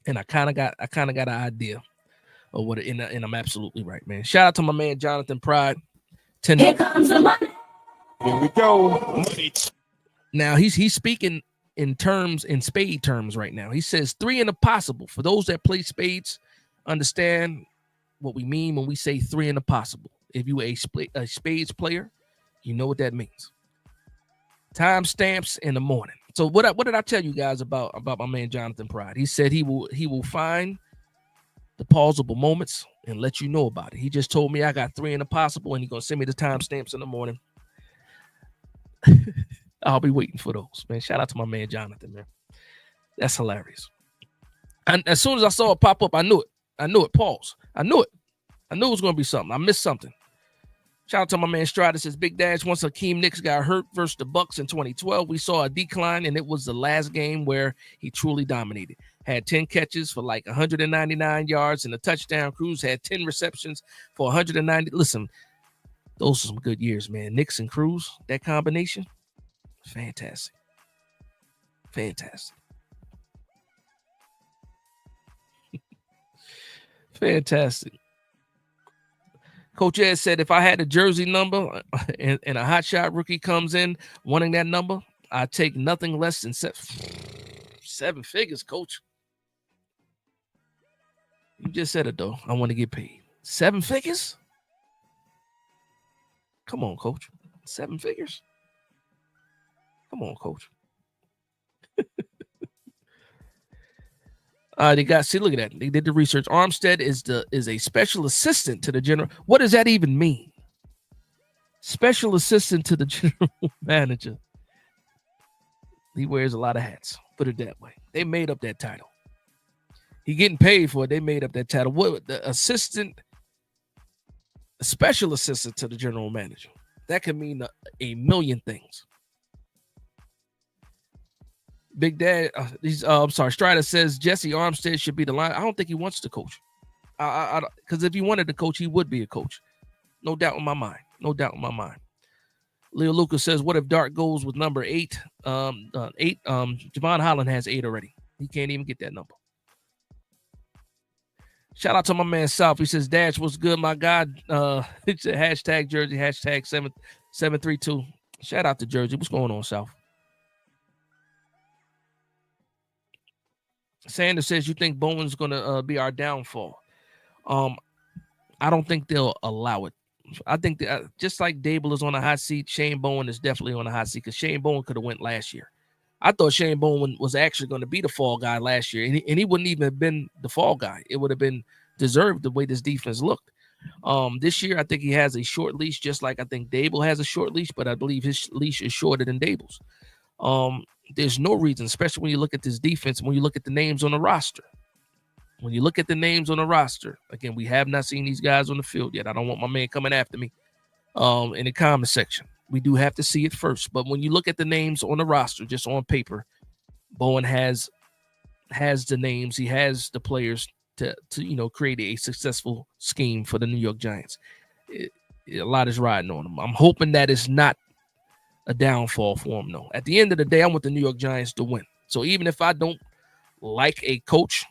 And I kind of got an idea of what and I'm absolutely right, man. Shout out to my man Jonathan Pride. Here comes the money. Here we go. Now he's speaking in spade terms right now. He says 3 in the possible. For those that play spades, understand what we mean when we say 3 in the possible. If you a spades player, you know what that means. Time stamps in the morning. So what did I tell you guys about my man Jonathan Pride? He said he will find the pausable moments and let you know about it. He just told me I got 3 in the possible, and he's gonna send me the time stamps in the morning. I'll be waiting for those, man. Shout out to my man Jonathan, man. That's hilarious. And as soon as I saw it pop up, I knew it. Pause. I knew it was gonna be something. I missed something. Shout out to my man Strider. Says Big Dash, once Hakeem Nicks got hurt versus the Bucks in 2012, we saw a decline, and it was the last game where he truly dominated. Had 10 catches for like 199 yards and a touchdown. Cruz had 10 receptions for 190. Listen, those are some good years, man. Nicks and Cruz, that combination, fantastic. Fantastic. Fantastic. Coach Ed said, if I had a jersey number and a hotshot rookie comes in wanting that number, I take nothing less than 7 figures, Coach. You just said it, though. I want to get paid. 7 figures? Come on, Coach. 7 figures? Come on, Coach. Look at that. They did the research. Armstead is a special assistant to the general. What does that even mean? Special assistant to the general manager. He wears a lot of hats. Put it that way. They made up that title. He getting paid for it. They made up that title. What the assistant, a special assistant to the general manager. That could mean a million things. Big Dad, Strider says Jesse Armstead should be the line. I don't think he wants to coach. Because if he wanted to coach, he would be a coach. No doubt in my mind. Leo Lucas says, what if Dart goes with number 8? Javon Holland has 8 already. He can't even get that number. Shout out to my man South. He says, Dash, what's good, my God? It's a hashtag Jersey, hashtag 732. Shout out to Jersey. What's going on, South? Sanders says, you think Bowen's going to be our downfall? I don't think they'll allow it. I think that just like Dable is on a hot seat, Shane Bowen is definitely on a hot seat because Shane Bowen could have went last year. I thought Shane Bowen was actually going to be the fall guy last year, and he wouldn't even have been the fall guy. It would have been deserved the way this defense looked. This year, I think he has a short leash, just like I think Dable has a short leash, but I believe his leash is shorter than Dable's. There's no reason, especially when you look at this defense, when you look at the names on the roster. When you look at the names on the roster, again, we have not seen these guys on the field yet. I don't want my man coming after me in the comment section. We do have to see it first. But when you look at the names on the roster, just on paper, Bowen has the names. He has the players to create a successful scheme for the New York Giants. A lot is riding on him. I'm hoping that it's not a downfall for him, though. At the end of the day, I want the New York Giants to win. So even if I don't like a coach,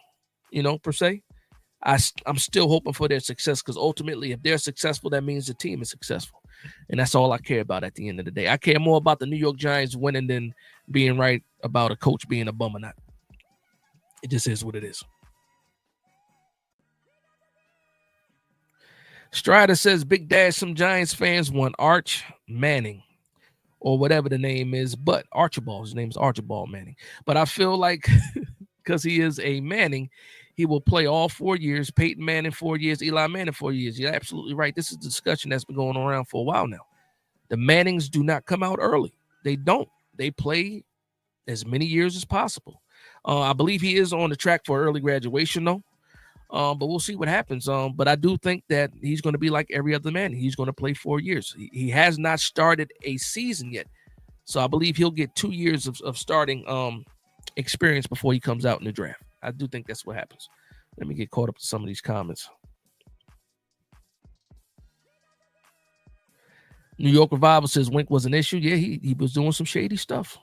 per se, I'm still hoping for their success, because ultimately, if they're successful, that means the team is successful. And that's all I care about at the end of the day. I care more about the New York Giants winning than being right about a coach being a bum or not. It just is what it is. Strider says, Big Dash, some Giants fans want Arch Manning or whatever the name is, but Archibald, his name is Archibald Manning. But I feel like because he is a Manning, he will play all 4 years. Peyton Manning 4 years, Eli Manning 4 years. You're absolutely right. This is a discussion that's been going around for a while now. The Mannings do not come out early. They don't. They play as many years as possible. I believe he is on the track for early graduation, though. But we'll see what happens. But I do think that he's going to be like every other man. He's going to play 4 years. He has not started a season yet. So I believe he'll get 2 years of starting experience before he comes out in the draft. I do think that's what happens. Let me get caught up to some of these comments. New York Revival says Wink was an issue. Yeah, he was doing some shady stuff.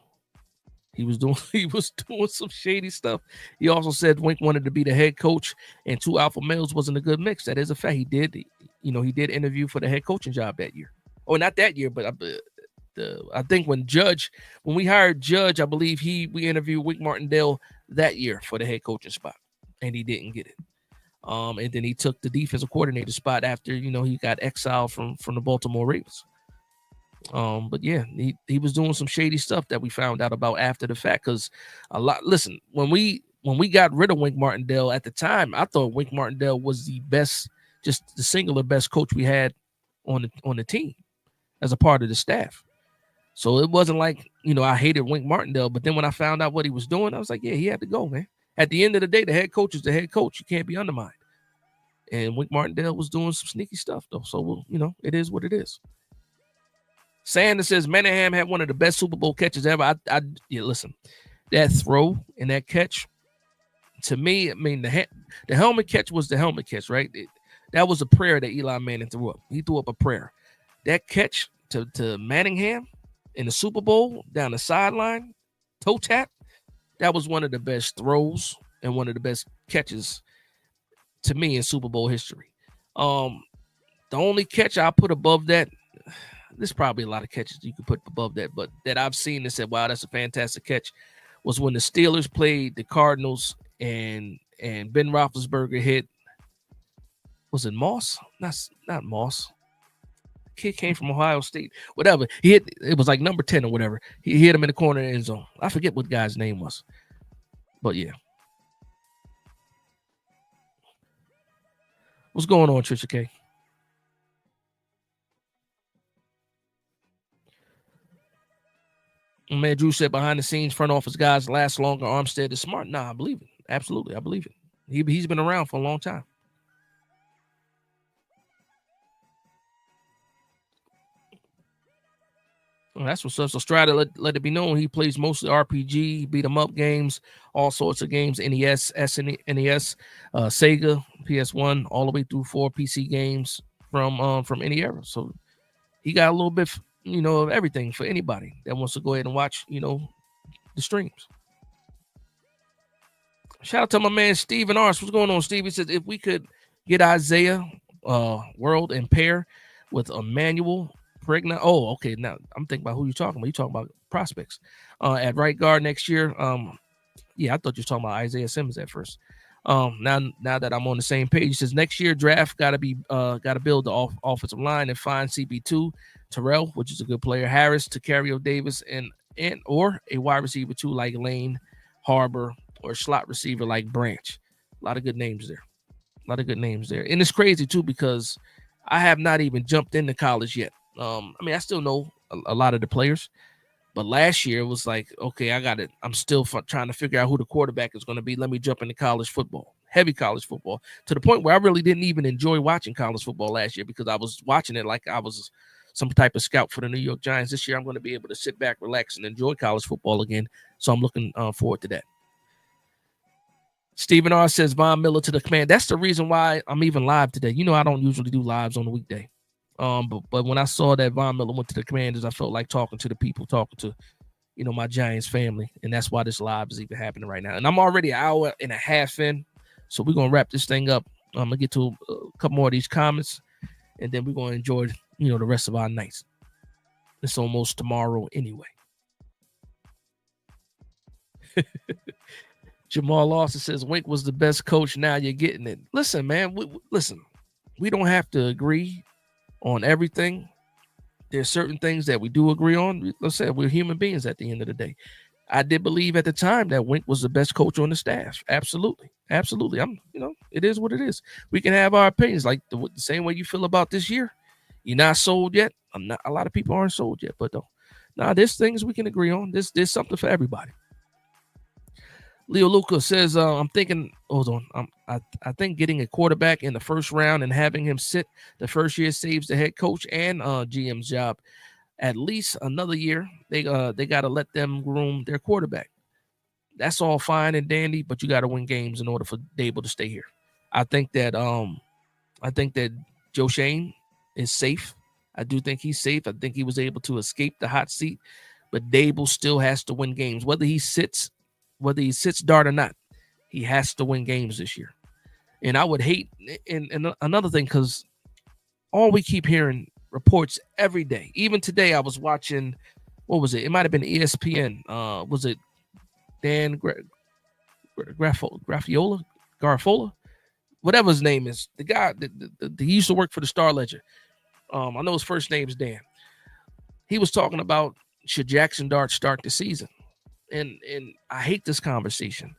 He was doing some shady stuff. He also said Wink wanted to be the head coach, and 2 alpha males wasn't a good mix. That is a fact. He did interview for the head coaching job that year. Oh, not that year, but I think when we hired Judge, I believe we interviewed Wink Martindale that year for the head coaching spot, and he didn't get it. And then he took the defensive coordinator spot after he got exiled from the Baltimore Ravens. But yeah, he was doing some shady stuff that we found out about after the fact. Because listen, when we got rid of Wink Martindale at the time, I thought Wink Martindale was the best, just the singular best coach we had on the team as a part of the staff. So it wasn't like I hated Wink Martindale, but then when I found out what he was doing, I was like, yeah, he had to go, man. At the end of the day, the head coach is the head coach. You can't be undermined. And Wink Martindale was doing some sneaky stuff, though. So it is what it is. Sanders says Manningham had one of the best Super Bowl catches ever. Listen, that throw and that catch, to me, I mean, the helmet catch was the helmet catch, right? That was a prayer that Eli Manning threw up. He threw up a prayer. That catch to Manningham in the Super Bowl down the sideline, toe tap, that was one of the best throws and one of the best catches to me in Super Bowl history. The only catch I put above that, there's probably a lot of catches you could put above that, but that I've seen and said, wow, that's a fantastic catch, was when the Steelers played the Cardinals and Ben Roethlisberger hit, was it Moss? Not Moss. Kid came from Ohio State. Whatever. He hit, it was like number 10 or whatever. He hit him in the corner of the end zone. I forget what guy's name was. But yeah. What's going on, Trisha K? Man, Drew said behind the scenes, front office guys last longer. Armstead is smart. Nah, I believe it. Absolutely. I believe it. He's been around for a long time. Well, that's what's up. So Strider let it be known he plays mostly RPG, beat 'em up games, all sorts of games, NES, SNES, Sega, PS1, all the way through 4 PC games from any era. So he got a little bit, of everything for anybody that wants to go ahead and watch, the streams. Shout out to my man Steven Arce. What's going on, Steve? He says if we could get Isaiah World and pair with Emmanuel Pregnant. Oh, okay. Now I'm thinking about who you're talking about. You're talking about prospects at right guard next year. Yeah, I thought you were talking about Isaiah Simmons at first. Now that I'm on the same page, he says next year draft got to build the offensive line and find CB2 Terrell, which is a good player, Harris, Tacario Davis, and or a wide receiver too like Lane, Harbor, or slot receiver like Branch. A lot of good names there. And it's crazy too because I have not even jumped into college yet. I still know a lot of the players, but last year it was like, okay, I got it. I'm still trying to figure out who the quarterback is going to be. Let me jump into college football, heavy college football, to the point where I really didn't even enjoy watching college football last year because I was watching it like I was some type of scout for the New York Giants. This year I'm going to be able to sit back, relax, and enjoy college football again. So I'm looking forward to that. Stephen R. says Von Miller to the command. That's the reason why I'm even live today. I don't usually do lives on the weekday. But when I saw that Von Miller went to the Commanders, I felt like talking to the people, talking to, my Giants family. And that's why this live is even happening right now. And I'm already an hour and a half in. So we're going to wrap this thing up I'm gonna get to a couple more of these comments, and then we're gonna enjoy, the rest of our nights. It's almost tomorrow anyway. Jamal Lawson says Wink was the best coach. Now you're getting it. Listen, man. We don't have to agree on everything. There's certain things that we do agree on. Let's say we're human beings at the end of the day. I did believe at the time that Wink was the best coach on the staff. Absolutely. It is what it is. We can have our opinions, like the same way you feel about this year. You're not sold yet. A lot of people aren't sold yet, but there's things we can agree on. There's something for everybody. Leo Luca says, I'm thinking, hold on. I think getting a quarterback in the first round and having him sit the first year saves the head coach and GM's job at least another year. They got to let them groom their quarterback. That's all fine and dandy, but you got to win games in order for Dable to stay here. I think that Joe Shane is safe. I do think he's safe. I think he was able to escape the hot seat, but Dable still has to win games. Whether he sits Dart or not, he has to win games this year. And I would hate, and another thing, because all we keep hearing reports every day. Even today, I was watching, what was it? It might have been ESPN. Was it Dan Garfola? Whatever his name is. The guy that he used to work for the Star Ledger. I know his first name is Dan. He was talking about, should Jackson Dart start the season? And I hate this conversation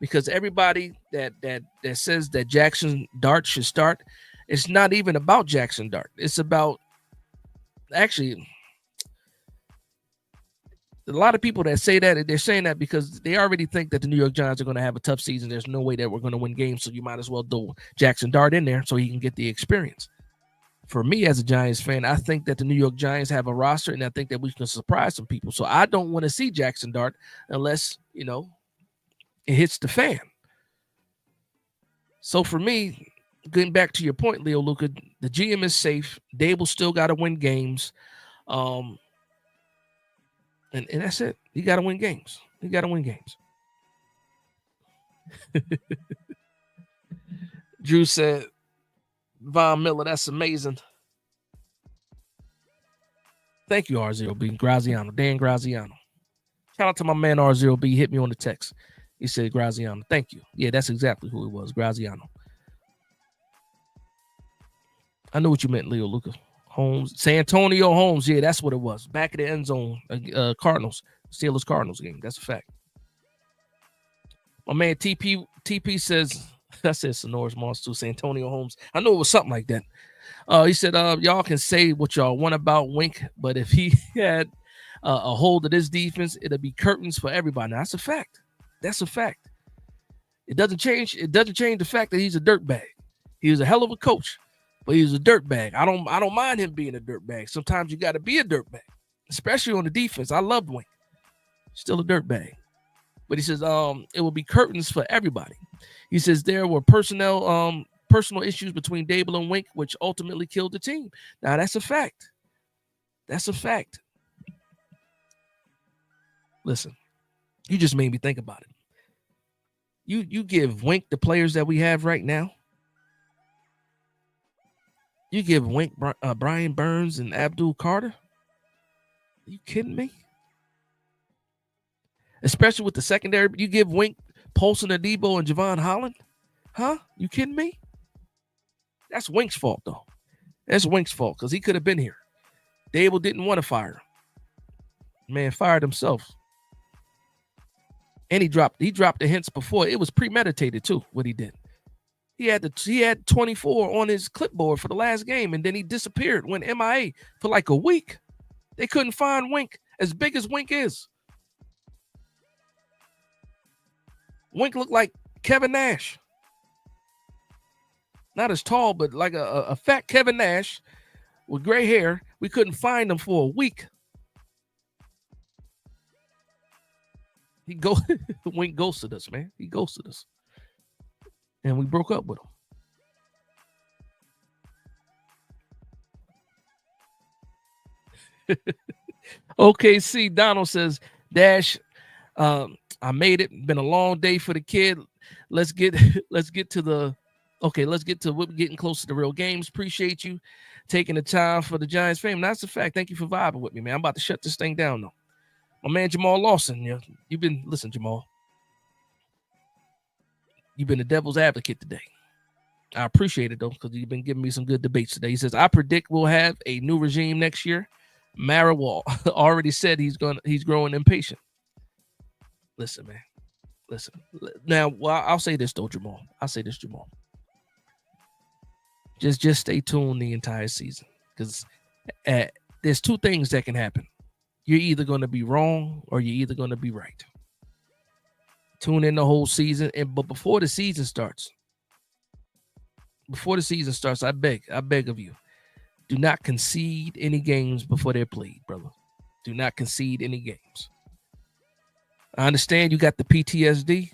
because everybody that says that Jackson Dart should start, it's not even about Jackson Dart. It's about, actually, a lot of people that say that, they're saying that because they already think that the New York Giants are going to have a tough season. There's no way that we're going to win games, so you might as well throw Jackson Dart in there so he can get the experience. For me as a Giants fan, I think that the New York Giants have a roster, and I think that we can surprise some people. So I don't want to see Jackson Dart unless, it hits the fan. So for me, getting back to your point, Leo Luca, the GM is safe. Dable still got to win games. And that's it. You got to win games. Drew said, Von Miller, that's amazing. Thank you, R0B. Graziano, Dan Graziano. Shout out to my man R0B. He hit me on the text. He said Graziano. Thank you. Yeah, that's exactly who it was, Graziano. I know what you meant, Leo Luca. Holmes, San Antonio Holmes. Yeah, that's what it was. Back of the end zone, Cardinals, Steelers Cardinals game. That's a fact. My man TP says, I said Sonora's Monster, San Antonio Holmes. I know it was something like that. He said, y'all can say what y'all want about Wink, but if he had a hold of this defense, it'll be curtains for everybody. Now, that's a fact. It doesn't change the fact that he's a dirtbag. He was a hell of a coach, but he's a dirtbag. I don't mind him being a dirtbag. Sometimes you got to be a dirtbag, especially on the defense. I loved Wink. Still a dirtbag. But he says, it will be curtains for everybody. He says there were personal issues between Dable and Wink, which ultimately killed the team. Now, that's a fact. Listen, you just made me think about it. You give Wink the players that we have right now. You give Wink Brian Burns and Abdul Carter. Are you kidding me? Especially with the secondary, you give Wink Paulson Adebo and Javon Holland? Huh? You kidding me? That's Wink's fault, though. That's Wink's fault because he could have been here. Dable didn't want to fire him. Man fired himself. And he dropped the hints before. It was premeditated, too, what he did. He had 24 on his clipboard for the last game, and then he disappeared, went MIA for like a week. They couldn't find Wink, as big as Wink is. Wink looked like Kevin Nash. Not as tall, but like a fat Kevin Nash with gray hair. We couldn't find him for a week. Wink ghosted us, man. He ghosted us. And we broke up with him. OKC Donald says, Dash, I made it. Been a long day for the kid. Let's get to the Okay, let's get to we're getting close to the real games. Appreciate you taking the time for the Giants fame. That's a fact. Thank you for vibing with me, man. I'm about to shut this thing down, though. My man Jamal Lawson, you've been listen, Jamal. You've been the devil's advocate today. I appreciate it though, because you've been giving me some good debates today. He says, I predict we'll have a new regime next year. Mara already said he's growing impatient. Listen, man. Listen. Now, well, I'll say this though, Jamal. Just stay tuned the entire season, because there's two things that can happen. You're either going to be wrong or you're either going to be right. Tune in the whole season, but before the season starts, I beg of you, do not concede any games before they're played, brother. Do not concede any games. I understand you got the PTSD.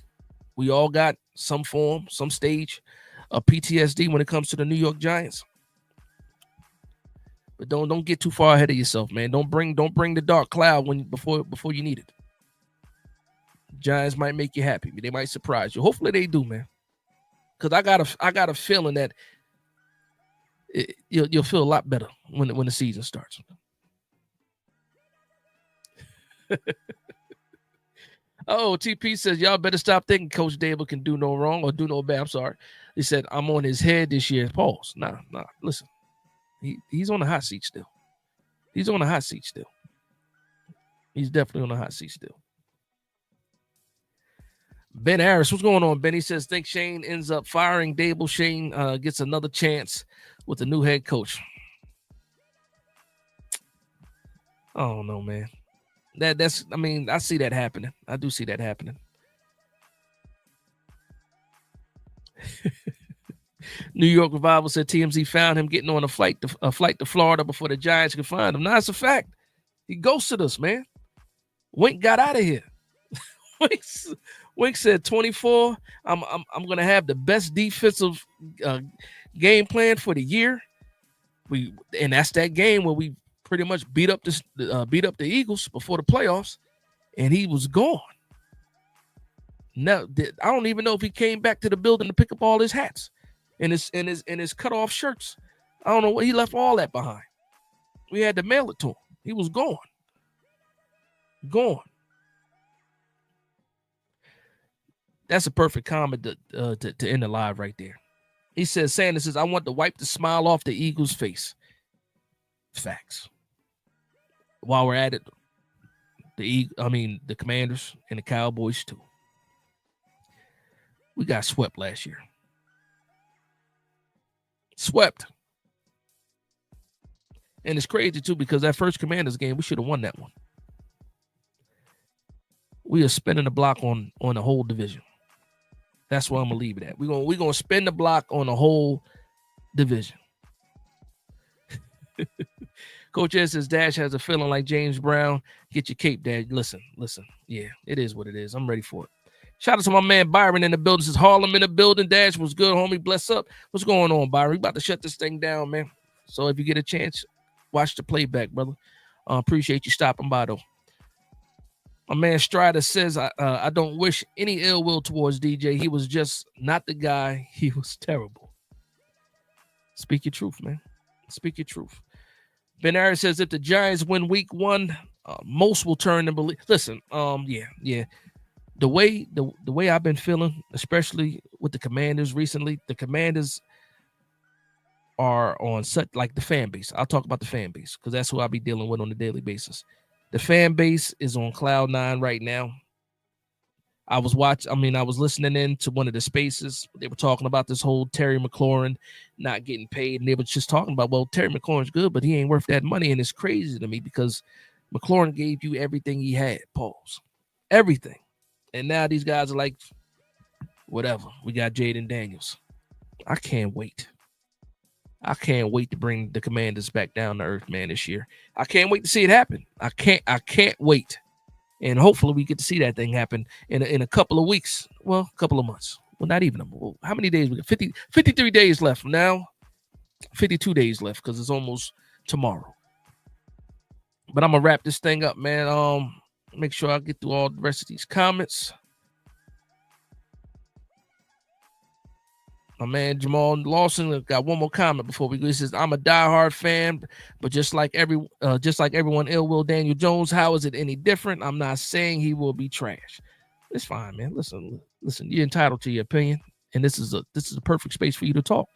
We all got some form, some stage of PTSD when it comes to the New York Giants. But don't get too far ahead of yourself, man. Don't bring the dark cloud before you need it. Giants might make you happy. They might surprise you. Hopefully they do, man. Because I got a feeling that you'll feel a lot better when the season starts. Oh, TP says, y'all better stop thinking Coach Dable can do no wrong or do no bad. I'm sorry. He said, I'm on his head this year. Pause. Nah. Listen. He's on the hot seat still. He's definitely on the hot seat still. Ben Harris, what's going on, Ben? He says, think Shane ends up firing Dable. Shane gets another chance with the new head coach. I don't know, man. I see that happening. I do see that happening. New York Revival said TMZ found him getting on a flight to Florida before the Giants could find him. Now, it's a fact. He ghosted us, man. Wink got out of here. Wink said 24. I'm gonna have the best defensive game plan for the year. And that's that game where we pretty much beat up the Eagles before the playoffs, and he was gone. Now I don't even know if he came back to the building to pick up all his hats and his cut off shirts. I don't know what he left all that behind. We had to mail it to him. He was gone. That's a perfect comment to end the live right there. He says, Sanders says, I want to wipe the smile off the Eagles' face. Facts. While we're at it, the Commanders and the Cowboys too. We got swept last year. Swept. And it's crazy too, because that first Commanders game, we should have won that one. We are spinning the block on the whole division. That's where I'm gonna leave it at. We're gonna spin the block on the whole division. Coach S says Dash has a feeling like James Brown. Get your cape, Dad. Listen. Yeah, it is what it is. I'm ready for it. Shout out to my man Byron in the building. Says Harlem in the building. Dash was good, homie. Bless up. What's going on, Byron? We about to shut this thing down, man. So if you get a chance, watch the playback, brother. Appreciate you stopping by, though. My man Strider says, I don't wish any ill will towards DJ. He was just not the guy. He was terrible. Speak your truth, man. Speak your truth. Ben Harris says, if the Giants win week 1, most will turn and believe. Listen, yeah. The way I've been feeling, especially with the Commanders recently, the Commanders are on such, like, the fan base. I'll talk about the fan base because that's who I'll be dealing with on a daily basis. The fan base is on cloud 9 right now. I was listening in to one of the spaces. They were talking about this whole Terry McLaurin not getting paid. And they were just talking about, well, Terry McLaurin's good, but he ain't worth that money. And it's crazy to me because McLaurin gave you everything he had. Pause. Everything. And now these guys are like, whatever. We got Jaden Daniels. I can't wait. I can't wait to bring the Commanders back down to earth, man, this year. I can't wait to see it happen. I can't wait. And hopefully we get to see that thing happen in a couple of weeks. Well, a couple of months. Well, not even. How many days? We got 53 days left from now. 52 days left because it's almost tomorrow. But I'm going to wrap this thing up, man. Make sure I get through all the rest of these comments. My man Jamal Lawson got one more comment before we go. He says, "I'm a diehard fan, but just like everyone, ill will Daniel Jones. How is it any different? I'm not saying he will be trash. It's fine, man. Listen. You're entitled to your opinion, and this is a perfect space for you to talk.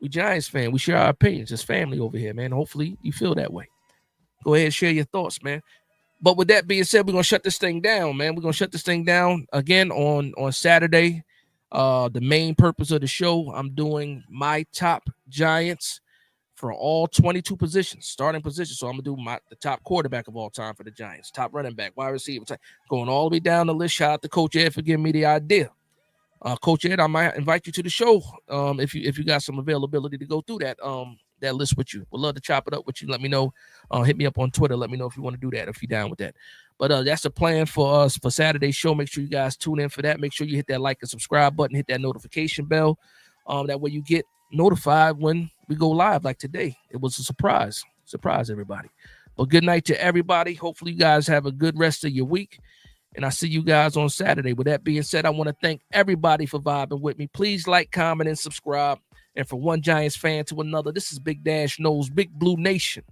We Giants fan. We share our opinions. It's family over here, man. Hopefully you feel that way. Go ahead and share your thoughts, man. But with that being said, we're gonna shut this thing down, man. We're gonna shut this thing down again on Saturday. The main purpose of the show, I'm doing my top Giants for all 22 positions, starting positions. So I'm gonna do the top quarterback of all time for the Giants, top running back, wide receiver, going all the way down the list. Shout out to Coach Ed for giving me the idea. Coach Ed, I might invite you to the show if you got some availability to go through that list with you. Would love to chop it up with you. Let me know. Hit me up on Twitter. Let me know if you want to do that, if you're down with that. But that's the plan for us for Saturday's show. Make sure you guys tune in for that. Make sure you hit that like and subscribe button. Hit that notification bell. That way you get notified when we go live like today. It was a surprise. Surprise, everybody. But good night to everybody. Hopefully you guys have a good rest of your week. And I see you guys on Saturday. With that being said, I want to thank everybody for vibing with me. Please like, comment, and subscribe. And for one Giants fan to another, this is Big Dash Knows Big Blue Nation.